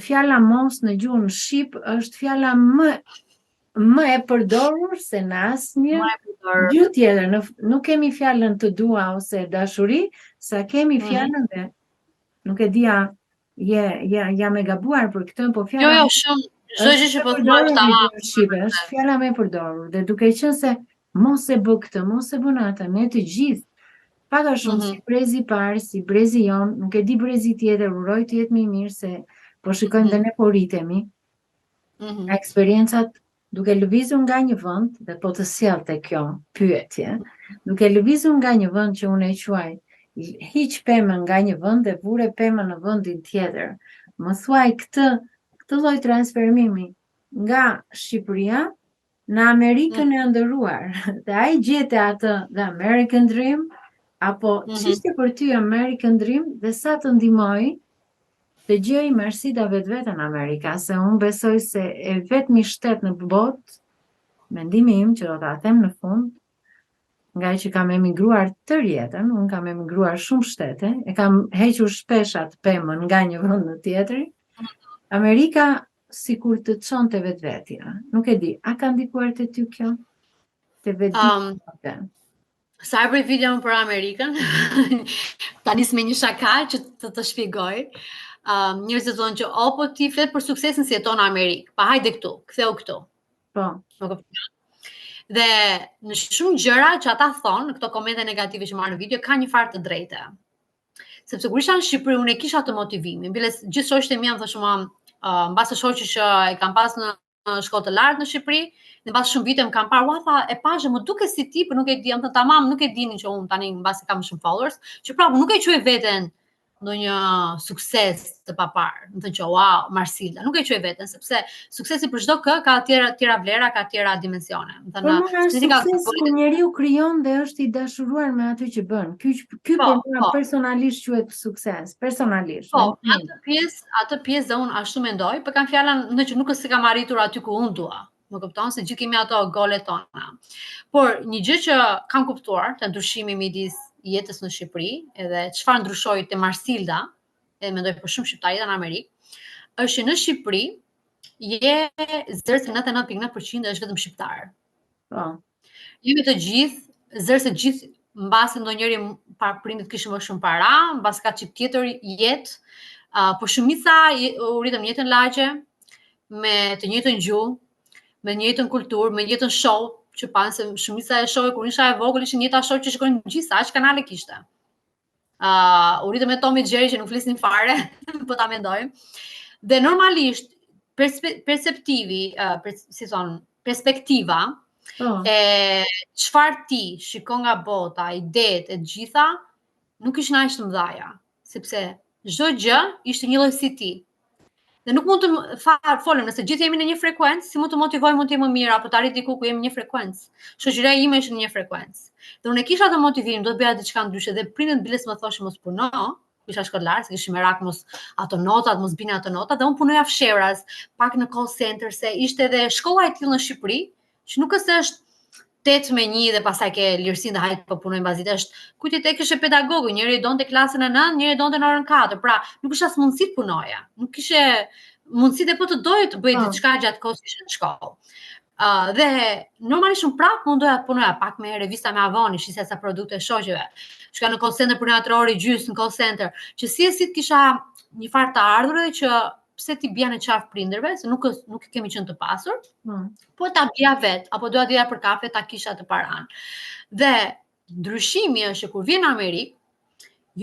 fjala mos në gjuhën shqip është fjala më e përdorur se në asnjë gjuhë tjetër. Nuk kemi fjalën të dua ose dashuri, sa kemi fjalën dhe nuk e dia, jam e gabuar për këtë, po fjala Jo, shumë. Çdo gjë që po thua është tamam. shqipe, është fjala më e përdorur dhe duke qenë se mos e bë këtë, mos e bën atë, ne të gjithë pak a shumë si brezi i parë, si brezi jon, nuk e di brezi tjetër, uroj të jetë më i mirë se po shikojmë dhe ne po rritemi. Eksperiencat duke lëvizur nga një vend dhe po të sjellte kjo pyetje, duke lëvizur nga një vend që unë e quaj hiq pemën nga një vend dhe vure pemën në vendin tjetër. Më thuaj këtë lloj transfermimi nga Shqipëria në Amerikën e ndëruar. Dhe ai gjete atë the American Dream apo ç'ishte për ty American Dream dhe sa të ndihmoi të gjej merësida vetveten Amerika, se unë besoj se e vetmi shtet në botë, mendimi im që do ta them në fund, nga që kam emigruar tërë jetën, unë kam emigruar shumë shtete, e kam hequr shpesh atë pemën nga një vend në tjetrin. Amerika sikur të çonte vetvetja. Nuk e di, a ka ndikuar te ty kjo? Te vetvetja. Sa e bëj videon për Amerikën, ta nis me një shaka që të shpjegoj. Njerëzit thonë që po ti flet për suksesin si jeton në Amerikë, pa hajde këtu, ktheu këtu. Po. Dhe në shumë gjëra që ata thonë, në këto komente negative që marr në video, ka një farë të drejtë. Sepse kur isha në Shqipëri, unë e kisha të motivimin. Biles gjithë shoqët e mia më thoshën mbas shoqë që e kam pas në shkollë të lartë në Shqipëri, në mbas shumë vite më kam parë, tha, e pashë, më duket si ti, por nuk e di, më thënë tamam, nuk e dini që unë tani mbas kam shumë followers, që prapë nuk e quaj veten ndonjë sukses të papar. Më thënë që wow, Marsilda, nuk e quaj veten sepse suksesi për çdo kë ka tjera vlera, ka tjera dimensione. Më thënë, sukses kur njeriu krijon dhe është i dashuruar me atë që bën. Ky personalisht quhet sukses, personalisht. Po, atë pjesë dhe unë ashtu mendoj, për kam fjalën që nuk është se kam arritur aty ku unë dua. Më kupton se gjithë kemi ato golet tona. Por një gjë që kam kuptuar të ndryshimi midis jetës në Shqipëri, edhe çfarë ndryshoi te Marsilda, e mendoj për shumë shqiptarë në Amerikë, është që në Shqipëri je zërse 99.9% është vetëm shqiptar. Po. Jemi të gjithë, zërse gjithë mbasi ndonjëri prindit kishin më shumë para, mbas ka çik tjetër jetë, por shumica u ritëm në jetën lagje, me të njëjtën gjuhë, me të njëjtën kulturë, me të njëjtën show, që panë se shumica e show kur isha e vogël ishin njëta show që shikojnë gjithë, aq kanale kishte. U ritëm me Tom and Jerry që nuk flisnin fare, po ta mendojmë. Dhe normalisht perspektiva e çfarë ti shikon nga bota, idetë e gjitha, nuk ishin aq të mëdha, sepse çdo gjë ishte një lloj si ti. Dhe nuk mund të folëm, nëse gjithë jemi në një frekuencë, si mund të motivoj, mund të jemi më mirë, apo të arrit diku ku jemi në një frekuencë. Shoqëria ime është në një frekuencë. Dhe unë kisha të motivim, do të bëja diçka ndryshe dhe prindët biles më thoshin mos puno, isha shkollar, se kishim merak mos ato notat, mos binin ato notat, dhe unë punoja fshevras, pak në call center, se ishte edhe shkolla e tillë në Shqipëri, që nuk është 8-1 dhe pastaj ke lirësinë dhe hajt po punojmë bazit, është kujt tek është pedagogu, njëri donte klasën e 9, njëri donte në orën 4. Pra, nuk kisha as mundësi të punoja. Nuk kishe mundësitë po të doje të bëj diçka gjatë kohës që ishe në shkollë. Dhe normalisht unë prapë mundoja të punoja pak me revista me Avoni, shisja sa produkte shoqeve. Shka në call center për 4 orë gjysmë në call center, që si e si të kisha një farë të ardhurë që pse ti bja në qafë prindërve, se nuk kemi qenë të pasur, po ta bja vetë, apo doja dhja për kafe, ta kisha të paran. Dhe ndryshimi është që kur vjen në Amerikë,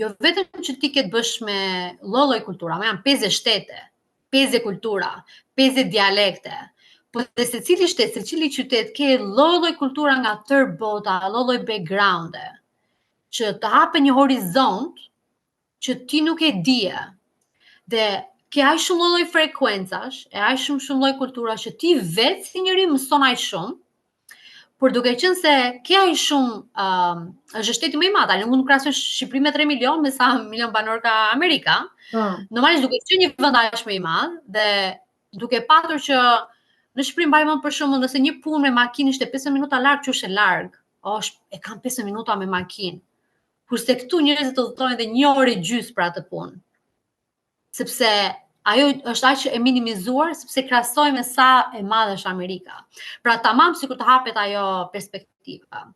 jo vetëm që ti ke të bësh me lloj kultura, ma janë 50 shtete, 50 kultura, 50 dialekte, po dhe se cili shtet, se cili qytet, ke lloj kultura nga tërë bota, lloj background-e, që të hape një horizont që ti nuk e dije. Dhe ke aq shumë lloj frekuencash, e aq shumë lloj kulturash që ti vetë si njëri mëson aq shumë, por duke qenë se ke aq shumë është shteti më i madh, nuk mund të krahasosh Shqipërinë me 3 milion me sa milion banor ka Amerika. Normalisht duke qenë një vend aq më i madh dhe duke patur që në Shqipëri mbaj mend për shembull nëse një punë me makinë ishte 15 minuta larg, që është e larg, e kam 15 minuta me makinë. Kurse këtu njerëzit udhëtojnë dhe 1 orë e gjysmë për atë punë. Sepse ajo është aq e minimizuar sepse krahasoj me sa e madhe është Amerika. Pra tamam sikur të hapet ajo perspektiva.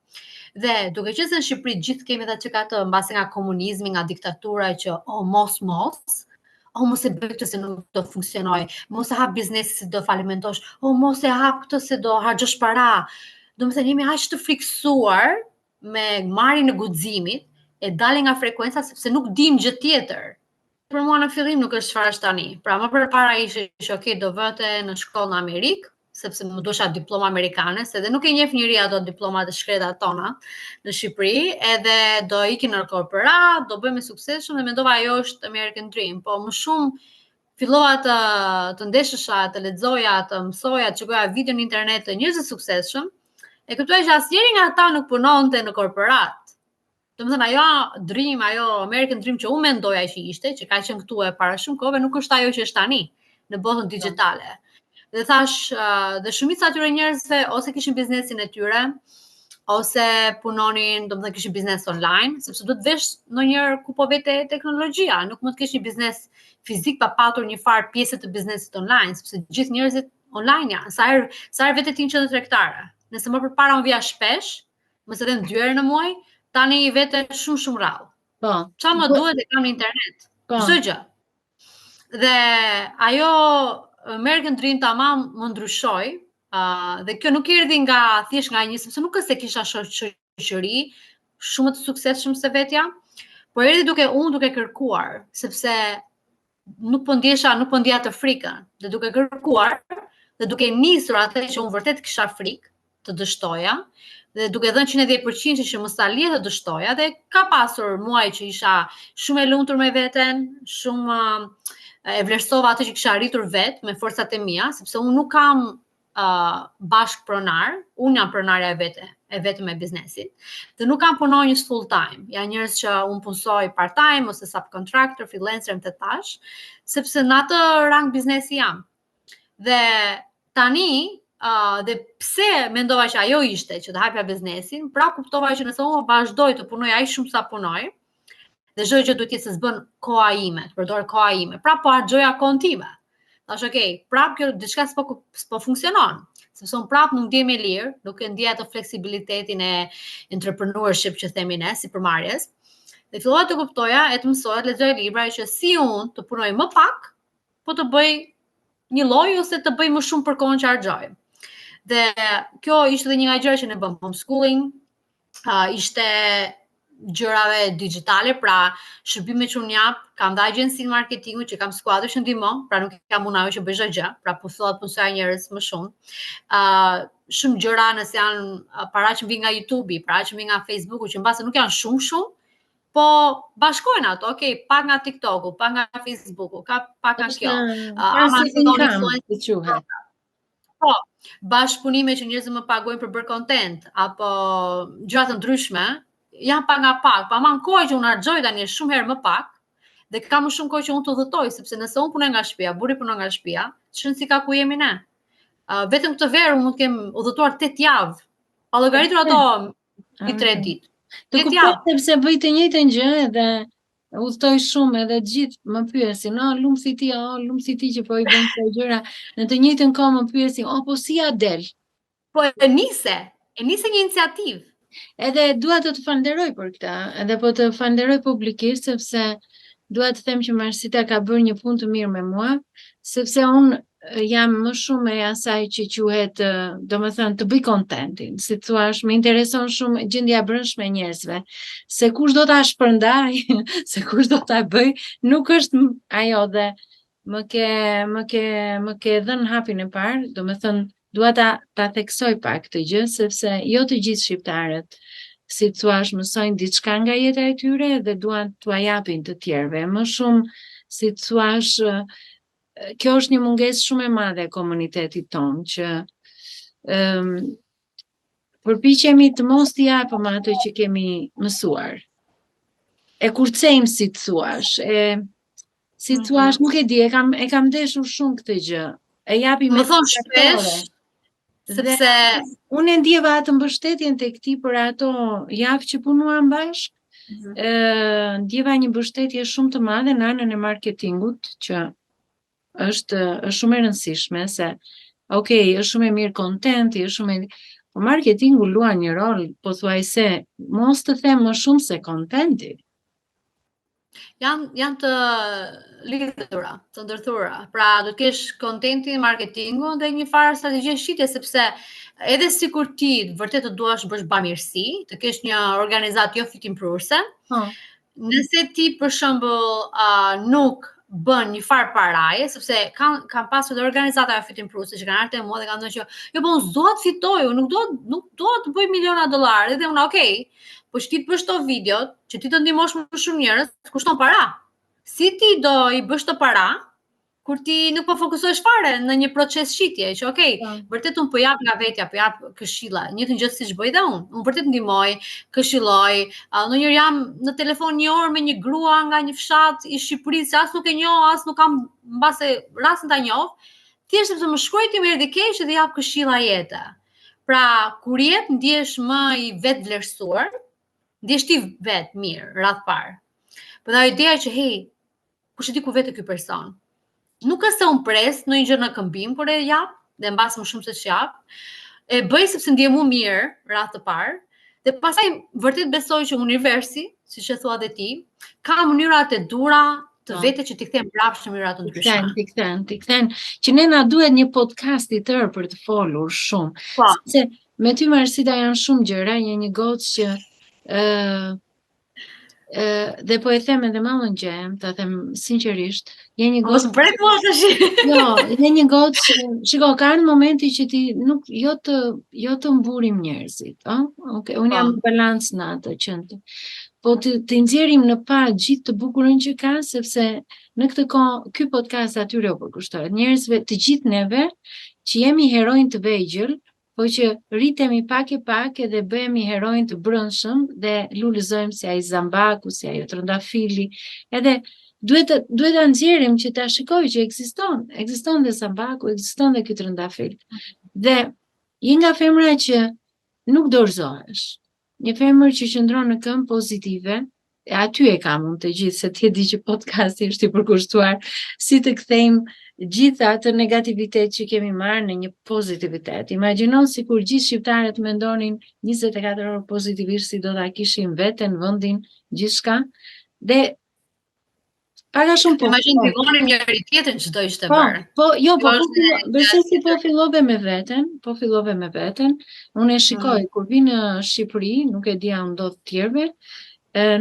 Dhe duke qenë se në Shqipëri gjithë kemi edhe çka të mbasi nga komunizmi, nga diktatura që mos, mos e bëj këtë se nuk do funksionoj, mos e hap biznesi se do falimentosh, mos e hap këtë se do harxhosh para. Domethënë jemi aq të friksuar me marrjen e guximit, e dalim nga frekuenca sepse nuk dim gjë tjetër. Për mua në fillim nuk është çfarë është tani. Pra më përpara ishte okay, do vëte në shkollë në Amerikë, sepse më dusha diploma amerikane, se dhe nuk e njeh njëri ato diplomat e shkreta tona në Shqipëri, edhe do ikin në korporat, do bëjmë suksesshëm dhe mendova ajo është American Dream, po më shumë fillova të ndeshesha, të lexoja, të mësoja, të shikoja video në internet të njerëzve të suksesshëm, e kuptoja që asnjëri nga ata nuk punonte në korporat. Domethënë ajo dream, ajo American Dream që unë mendoja që ishte, që ka qenë këtu e para shumë kohëve, nuk është ajo që është tani në botën digjitale. Dhe thash, dhe shumica atyre njerëzve ose kishin biznesin e tyre, ose punonin, domethënë kishin biznes online, sepse duhet vesh ndonjëherë ku po vete teknologjia, nuk mund të kesh një biznes fizik pa patur një farë pjesë të biznesit online, sepse gjithë njerëzit online janë. Sa herë vetë tin qendër tregtare. Nëse më përpara unë vija shpesh, mos edhe 2 herë në muaj, tani vete shumë rrallë. Po. Qa më duhet e kam në internet. Po. Çdo gjë. Dhe ajo American Dream tamam më ndryshoi, dhe kjo nuk erdhi nga thjesht nga një, sepse nuk është se kisha shoqëri shumë të suksesshëm se vetja, por erdhi duke kërkuar, sepse nuk po ndjeja të frikën, dhe duke kërkuar dhe duke nisur atë që unë vërtet kisha frikë të dështoja, dhe duke dhënë 110% që mos ta lidh të dështoja, dhe ka pasur muaj që isha shumë e lumtur me veten, shumë e vlerësova atë që kisha arritur vet me forcat e mia, sepse unë nuk kam bashk pronar, unë jam pronarja e vetëm e biznesit, dhe nuk kam punonjës full time. Ja njerëz që unë punsoj part time ose subcontractor, freelancer më të tash, sepse në atë rang biznesi jam. Dhe tani dhe pse mendova që ajo ishte që të hapja biznesin, pra kuptova që nëse unë vazhdoj të punoj aq shumë sa punoj, dhe çdo gjë duhet të s'bën koha ime, të përdor koha ime. Pra po harxoja kohën time. Thash, okay, prap kjo diçka s'po funksionon, sepse unë prap nuk ndjem e lirë, nuk e ndjej atë fleksibilitetin e entrepreneurship që themi ne, si përmarrjes. Dhe fillova të kuptoja, e të mësoja, të lexoj libra që si unë të punoj më pak, po të bëj një lloj ose të bëj më shumë për kohën që harxoj. Dhe kjo ishte edhe një nga gjërat që ne bëm homeschooling, ishte gjërave digjitale, pra shërbime që unë jap, kam dhe agjensinë marketingu që kam skuadër që ndihmon, pra nuk kam unë ajo që bëj çdo gjë, pra po fillohet punsoja njerëz më shumë. Shumë gjëra nëse janë para që vijnë nga YouTube-i, para që vijnë nga Facebooku, që mbase nuk janë shumë, po bashkojnë ato, okay, pak nga TikToku, pak nga Facebooku, pak nga kjo. Po, bashkëpunime që njerëzit më pagojnë për bërë content, apo gjëra të ndryshme, janë pak nga pak, pa ma në kohë që unë harxoj tani shumë herë më pak, dhe ka më shumë kohë që unë të udhëtoj, sepse nëse unë punoj nga shtëpia, burri punon nga shtëpia, ç'në si ka ku jemi ne. Vetëm këtë verë unë mund të kem udhëtuar 8 javë, pa llogaritur ato 3 ditë. Të kuptoj sepse bëj të njëjtën gjë dhe udhtoj shumë edhe gjithë më pyesin, lumsi ti që po i bën këto gjëra, në të njëjtën kohë më pyesin, po si ja del? Po e nise një iniciativë. Edhe dua të falenderoj për këtë, edhe po të falenderoj publikisht, sepse dua të them që Marsita ka bërë një punë të mirë me mua, sepse unë jam më shumë e asaj që quhet, domethënë të bëj contentin, si thua, më intereson shumë gjendja e brendshme e njerëzve. Se kush do ta shpërndaj, se kush do ta bëj, nuk është ajo, dhe më ke dhënë hapin e parë, domethënë dua ta theksoj pak këtë gjë, sepse jo të gjithë shqiptarët, si thua, mësojnë diçka nga jeta e tyre dhe duan t'ua japin të tjerëve. Më shumë, si thua, kjo është një mungesë shumë e madhe e komunitetit tonë, që përpiqemi të mos t'i japim ato që kemi mësuar. E kurcejmë, si të thuash, nuk e di, e kam ndeshur shumë këtë gjë. e japi Më me thon faktore. shpesh, Dhe sepse unë e ndjeva atë mbështetjen tek ti për ato javë që punuam bashkë. Ndjeva një mbështetje shumë të madhe në anën e marketingut, që është shumë e rëndësishme, se okay, është shumë e mirë kontenti, është shumë e po marketingu luan një rol, pothuajse, mos të them më shumë se kontenti. janë të lidhura, të ndërthura. Pra do të kesh kontentin, marketingun dhe një farë strategji shitje, sepse edhe sikur ti vërtet të duash bësh bamirësi, të kesh një organizat jo fitimprurse, nëse ti për shembull nuk bën një farë paraje, sepse kanë pasur dhe organizata e fitimprurse që kanë ardhur te mua dhe kanë thënë që jo po unë dua të fitoj, unë nuk dua të bëj miliona dollarë, dhe unë okay, po që ti të bësh këto videot, që ti të ndihmosh më shumë njerëz, kushton para. Si ti do i bësh të para, kur ti nuk po fokusohesh fare në një proces shitje, që okay, vërtet unë po jap nga vetja, po jap këshilla, njëjtën gjë siç bëj dhe unë. Unë vërtet ndihmoj, këshilloj, ndonjëherë jam në telefon një orë me një grua nga një fshat i Shqipërisë, as nuk e njoh, as nuk kam mbase rastin ta njoh, thjesht sepse më shkruaj ti me erdhi keq dhe jap këshilla jete. Pra, kur jep ndihesh më i vetë vlerësuar, ndihesh ti vetë mirë, radh parë. Por da ideja që hey, kush e di ku vetë ky person? Nuk është se unë pres në një gjë në këmbim, por e jap, dhe mbas më shumë se ç'jap. E bëj sepse ndihem më mirë, radh të parë, dhe pastaj vërtet besoj që universi, siç e thua edhe ti, ka mënyra të dhura të vete që t'i kthen prapë në mënyra të ndryshme. Ti kthen, që ne na duhet një podcast i tërë për të folur shumë. Sepse me ty Marsita janë shumë gjëra, një gocë që dhe po e them edhe mallën gjem, ta them sinqerisht, je një gocë. Jo, je një gocë, shiko, kanë momente që ti nuk jo të mburim njerëzit, ëh? Okay, unë jam në balancë në atë qendër. Po të nxjerrim në pa gjithë të bukurën që ka, sepse në këtë kohë ky podcast atyre u përkushtohet. Njerëzve, të gjithë neve që jemi heronj të vegjël, po që rritemi pak e pak edhe bëhemi heronj të brendshëm dhe lulëzojmë si ai Zambaku, si ai Trëndafili, edhe duhet ta nxjerrim që ta shikoj që ekziston dhe Zambaku, ekziston dhe ky Trëndafil. Dhe je nga femra që nuk dorëzohesh. Një femër që qëndron në këmbë pozitive, e aty e kam unë të gjithë, se ti e di që podcasti është i përkushtuar si të kthejmë gjithë atë negativitet që kemi marrë në një pozitivitet. Imagjinon sikur gjithë shqiptarët mendonin 24 orë pozitivisht si do ta kishin veten, vendin, gjithçka. Dhe para shumë po. Imagjino filloni njëri tjetrin çdo ishte bërë. Besoj se po fillove me veten. Unë e shikoj kur vi në Shqipëri, nuk e di a ndodh tjerëve,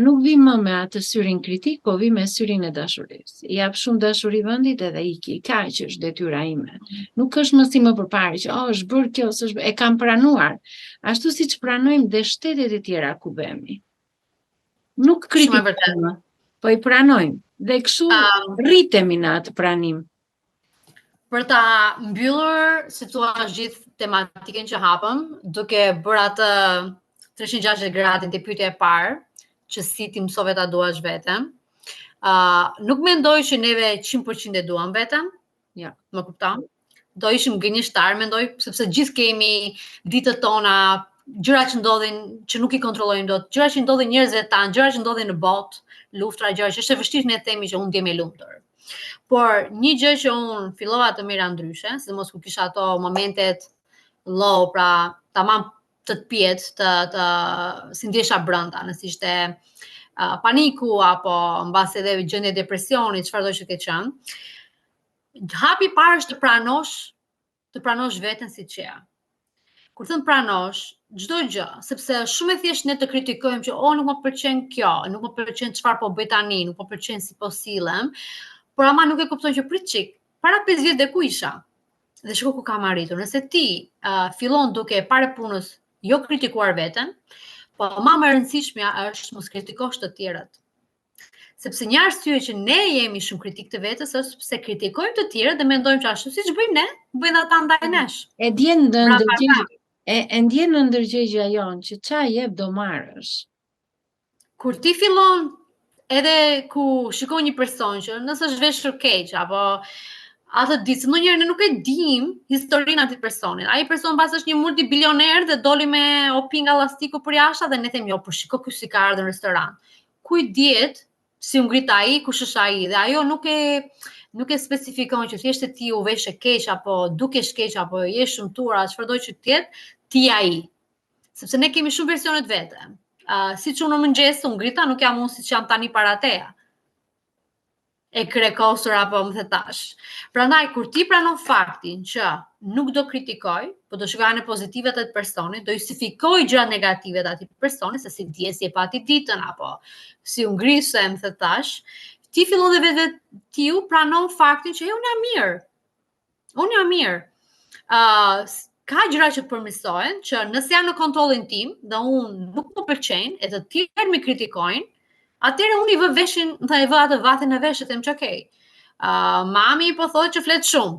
nuk vi më me atë syrin kritik, po vi me syrin e dashurisë. I jap shumë dashuri vendit edhe iki, kaq është detyra ime. Nuk është më si më përpara që është bërë kjo, e kam pranuar. Ashtu siç pranojmë dhe shtetet e tjera ku vemi. Nuk kritikojmë, po i pranojmë. Dhe kështu rritemi në atë pranim. Për ta mbyllur, si thua, gjithë tematikën që hapëm, duke bërë atë 360 gradin te pyetja e parë, që si ti mësove ta duash veten. Nuk mendoj që neve 100% e duam veten. Ja, më kupton? Do ishim gënjeshtar, mendoj, sepse gjithë kemi ditët tona, gjëra që ndodhin që nuk i kontrollojmë dot, gjëra që ndodhin njerëzve tan, gjëra që ndodhin në botë, luftra, gjëra që është e vështirë ne themi që unë ndjem e lumtur. Por një gjë që unë fillova të mira ndryshe, sidomos ku kisha ato momentet low, pra tamam të pjet, si ndjesha brenda, nëse ishte paniku apo mbas edhe gjendje depresioni, çfarëdo që ke qenë. Hapi i parë është të pranosh veten siç je. Kur thon pranosh çdo gjë, sepse shumë e thjesht ne të kritikojmë që nuk më pëlqen kjo, nuk më pëlqen çfarë po bëj tani, nuk më pëlqen si po sillem, por ama nuk e kupton që prit çik, para 5 vjetëve ku isha. Dhe shiko ku kam arritur. Nëse ti fillon duke para punës jo kritikuar veten, po më e rëndësishmja është mos kritikosh të tjerët. Sepse një arsye që ne jemi shumë kritik të vetes është sepse kritikojmë të tjerët dhe mendojmë që ashtu siç bëjmë ne, bëjnë ata ndaj nesh. E ndjen në ndërgjegja jon që ça jep do marrësh. Kur ti fillon edhe ku shikon një person që nëse është veshur keq apo atë ditë, se ndonjëherë ne nuk e dim historinë atij personit. Ai person pas është një multibilioner dhe doli me opinga llastiku për jashtë dhe ne themi, "Jo, po shiko ky si ka ardhur në restorant." Ku i diet si u ngrit ai, kush është ai, dhe ajo nuk e specifikon që thjesht ti u vesh e keq apo dukesh keq apo je shëmtuar, çfarëdo që të jetë, ti ai. Sepse ne kemi shumë versione të vete. Siç unë në mëngjes u ngrita, nuk jam unë siç jam tani para teja. E krekosur apo më thetash. Prandaj kur ti pranon faktin që nuk do kritikoj, po do shikoj anën pozitive të personit, do justifikoj gjërat negative të atij personi, se si dje si e pati ditën apo si u ngrise, më thetash, ti fillon dhe vetë tiu pranon faktin që unë jam mirë. Unë jam mirë. Ka gjëra që të përmirësohen, që nëse janë në kontrollin tim dhe unë nuk më pëlqejnë, e të tjerë më kritikojnë, atëherë unë i vë veshin, i vë atë vatin e veshit, them që okay. Mami po thotë që flet shumë.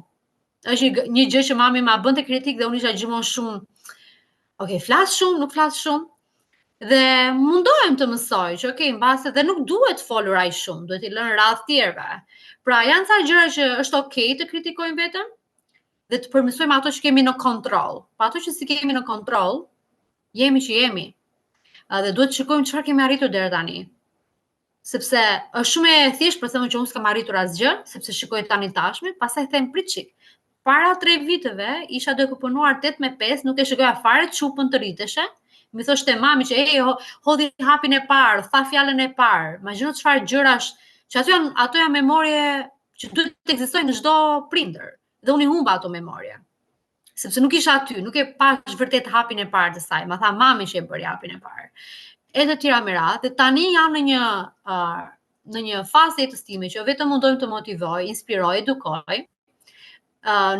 Është një gjë që mami ma bënte kritik dhe unë isha gjithmonë shumë, okay, flas shumë, nuk flas shumë. Dhe mundohem të mësoj që okay, mbase dhe nuk duhet folur aq shumë, duhet i lënë radhë tjerëve. Pra janë ca gjëra që është okay të kritikojmë veten dhe të përmirësojmë ato që kemi në kontroll. Pa ato që si kemi në kontroll, jemi që jemi. Dhe duhet të shikojmë çfarë kemi arritur deri tani. Sepse është shumë e thjeshtë për të thënë që unë s'kam arritur asgjë, sepse shikoj tani tashme, pastaj them prit çik. Para 3 viteve isha duke punuar 8 me 5, nuk e shikoja fare çupën të rriteshe. Mi thoshte mami që hodhi hapin e parë, tha fjalën e parë. Imagjino çfarë gjërash, që ato janë memorje që duhet të ekzistojnë në çdo prindër. Dhe unë i humba ato memorje. Sepse nuk isha aty, nuk e pash vërtet hapin e parë të saj. Ma tha mami që e bëri hapin e parë. E të tjera me radhë, dhe tani jam në një fazë jetës time që vetëm mundojmë të motivoj, inspiroj, edukoj.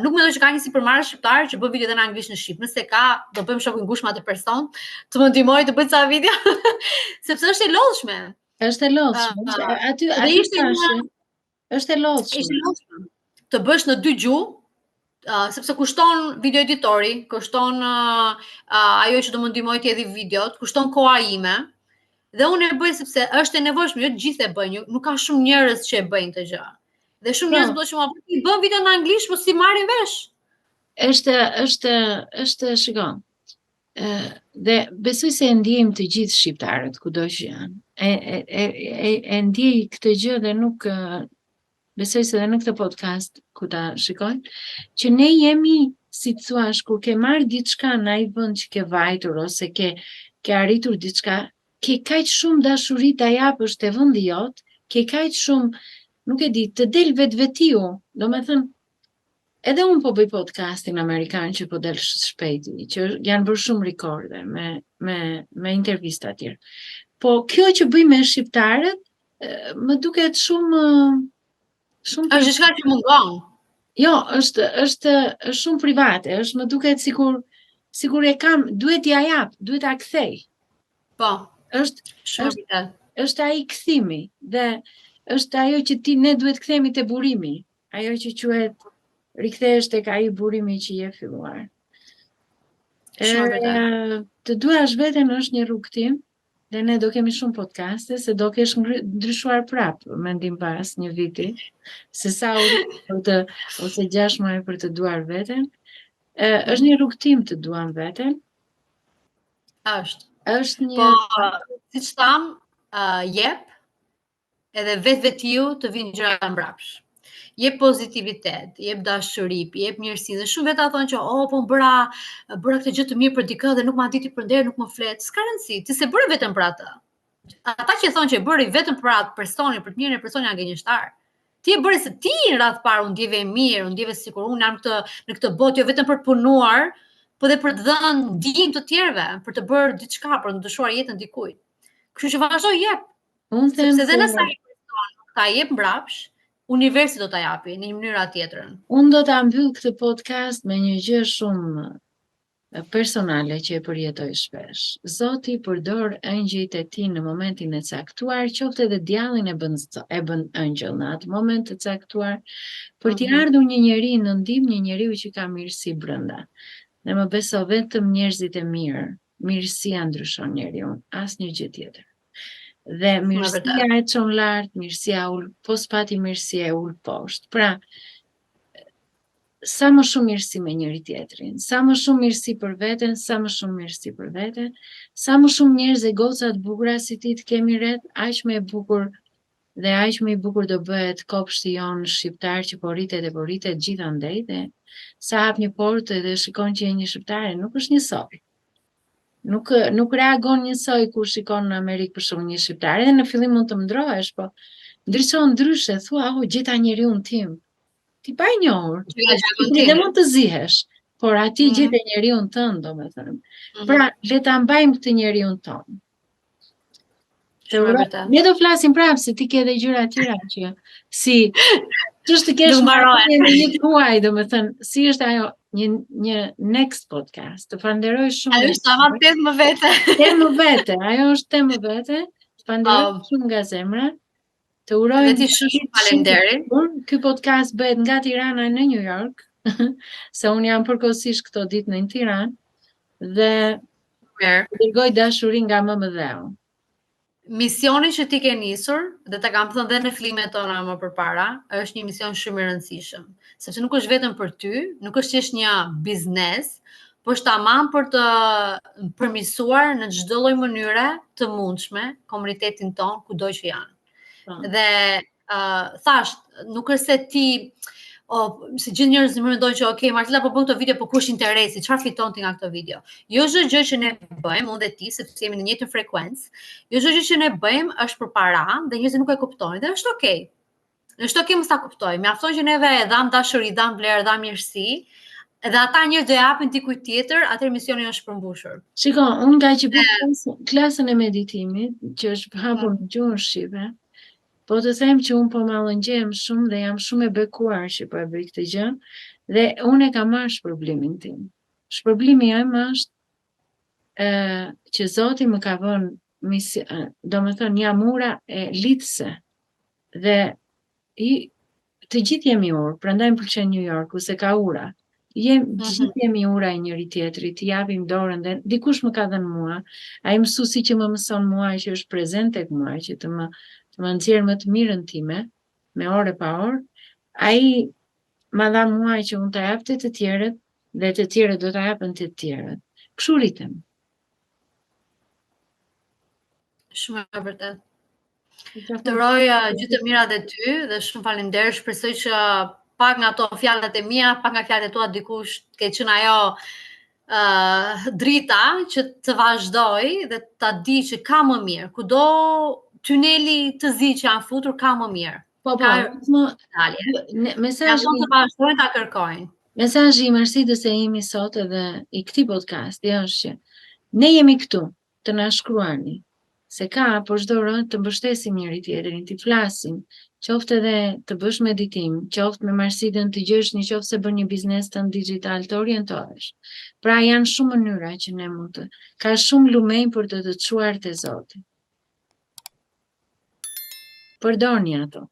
Nuk mendoj që ka një sipërmarrje shqiptare që bën video edhe në anglisht në shqip. Nëse ka, do bëjmë shoku ngushtë me atë person, të më ndihmoj të bëj ca video, sepse është e lodhshme. Është e lodhshme. Aty është e lodhshme. Të bësh në 2 gjuhë, sepse kushton video editori, kushton ajo që do më ndihmoj të edhi videot, kushton koha ime. Dhe unë e bëj sepse është e nevojshme, jo të gjithë e bëjnë, nuk ka shumë njerëz që e bëjnë këtë gjë. Dhe shumë njerëz do të thonë, "I bën video në anglisht, po si marrin vesh?" Është shikon. Dhe besoj se e ndjejmë të gjithë shqiptarët kudo që janë. E ndjej këtë gjë dhe nuk besoj se dhe në këtë podcast ku ta shikojnë, që ne jemi, si të thuash, kur ke marrë diçka në ai vend që ke vajtur ose ke arritur diçka, ke kaq shumë dashuri ta japësh te vendi jot, ke kaq shumë, nuk e di, të del vetvetiu. Domethënë, edhe unë po bëj podcastin amerikan që po del shpejt, që janë bërë shumë rekorde me intervista të tjera. Po kjo që bëj me shqiptarët, më duket shumë është diçka që mungon. Jo, është shumë private, është më duket sikur e kam, duhet t'ja jap, duhet ta kthej. Po. Është ai kthimi dhe është ajo që ne duhet kthehemi te burimi, ajo që quhet rikthehesh tek ai burimi që je filluar. Të duash veten është një rrugtim. Dhe ne do kemi shumë podcaste, se do kesh ndryshuar prapë, mendim pas një viti, se sa ose 6 muaj për të duar veten. Është një rrugtim të duam veten. Është një... Po, siç tham, jep, edhe vetiu të vinë gjëra mbrapsh. Jep pozitivitet, jep dashuri, jep mirësi. Dhe shumë veta thonë që po bëra këtë gjë të mirë për dikë dhe nuk ma diti për nder, nuk më flet. S'ka rëndësi, ti se bëre vetëm për atë. Ata që thonë që e bëri vetëm për atë personin, për të mirën e personit janë gënjeshtar. Ti e bëri se ti në radh parë unë ndjeve mirë, unë ndjeve sikur unë jam në këtë botë jo vetëm për të punuar, po dhe për të dhënë ndihmë të tjerëve, për të bërë diçka, për të ndryshuar jetën dikujt. Kështu që vazhdo jep. Sepse edhe nëse ai person nuk ta jep mbrapsh, universi do ta japi në një mënyrë tjetër. Unë do ta mbyll këtë podcast me një gjë shumë personale që e përjetoj shpesh. Zoti përdor ëngjëjt e tij në momentin e caktuar, qoftë edhe djallin e bën ëngjëll në atë moment të caktuar, për t'i ardhur një njeri në ndihmë, një njeriu që ka mirësi brenda. Dhe më beso vetëm njerëzit e mirë, mirësia ndryshon njeriu, asnjë gjë tjetër. Dhe mirësia e çon lart, mirësia ul, po s'pati mirësia e ul poshtë. Pra, sa më shumë mirësi me njëri tjetrin, sa më shumë mirësi për veten, sa më shumë mirësi për veten, sa më shumë njerëz e goca të bukura si ti të kemi rreth, aq më e bukur dhe aq më i bukur do bëhet kopshti jon shqiptar që po rritet gjithandej dhe sa hap një portë dhe shikon që je një shqiptare, nuk është njësoj. Nuk reagon njësoj kur shikon në Amerikë për shumë një shqiptar. Edhe në fillim mund të ndrohesh, po ndryshon ndryshe, thua, gjeta njeriun tim. Ti pa i njohur, dhe mund të zihesh, por ati gjete njeriun tënd, domethënë. Pra, le ta mbajmë këtë njeriun tonë. Ne do flasim prapë se ti ke dhe gjëra tjera që si ç'është të kesh një tuaj, domethënë, si është ajo një next podcast. Të falenderoj shumë. Ajo është ama temë më vete. Temë vete, ajo është temë vete. Të falenderoj shumë nga zemra. Të urojmë. Dhe ti shumë faleminderit. Ky podcast bëhet nga Tirana në New York, se unë jam përkohësisht këto ditë në Tiranë dhe dërgoj dashuri nga MMDH. Misioni që ti ke nisur, dhe ta kam thënë dhe në fillimet tona më përpara, është një mision shumë i rëndësishëm, sepse nuk është vetëm për ty, nuk është thjesht një biznes, por është tamam për të përmirësuar në çdo lloj mënyre të mundshme komunitetin ton kudo që janë. Dhe thash, nuk është se ti se gjithë njerëzit më mendojnë që okay, Martela po bën këto video, po kush interesi, çfarë fiton ti nga këto video? Jo çdo gjë që ne bëjmë, unë dhe ti, sepse jemi në një njëjtën frekuencë, jo çdo gjë që ne bëjmë është për para dhe njerëzit nuk e kuptojnë dhe është okay. Është okay mos ta kuptojmë. Mjafton që neve e dham dashuri, dham vlerë, dham mirësi, edhe ata njerëz do japin ti kujt tjetër, atëherë misioni është përmbushur. Shiko, unë nga që bëj klasën e meditimit, që është hapur në gjuhën shqipe, po të them që unë po mallëngjem shumë dhe jam shumë e bekuar që po e bëj këtë gjë dhe unë e kam marrë shpërblimin tim. Shpërblimi im është që Zoti më ka vënë domethënë jam ura e lidhse dhe të gjithë jemi urë, prandaj më pëlqen New Yorku se ka ura. Gjithë jemi ura e njëri tjetrit, të japim dorën dhe dikush më ka dhënë mua, ai mësuesi që më mëson mua që është prezent tek mua, që të më nxjerr më të mirën time, me orë pa orë, ai ma dha mua që unë të jap të tjerët dhe të tjerët do të japën të tjerët. Kështu rritem. Shumë e vërtet. Të uroj gjithë të mira dhe ty dhe shumë faleminderit. Shpresoj që pak nga ato fjalët e mia, pak nga fjalët e tua dikush të ketë qenë ajo drita që të vazhdoj dhe ta di që ka më mirë. Kudo tuneli të zi që janë futur ka më mirë. Mesazhi të vazhdojnë ta kërkojnë. Mesazhi i Marsidës e imi sot edhe i këtij podcasti është që ne jemi këtu të na shkruani. Se ka për çdo rënd të mbështesim njëri tjetrin, të flasim, qoftë edhe të bësh meditim, qoftë me Marsidën të gjesh një qoftë se bën një biznes tënd digital të orientohesh. Pra janë shumë mënyra që ne mund të. Ka shumë lumenj për të çuar te Zoti. Përdorni ato.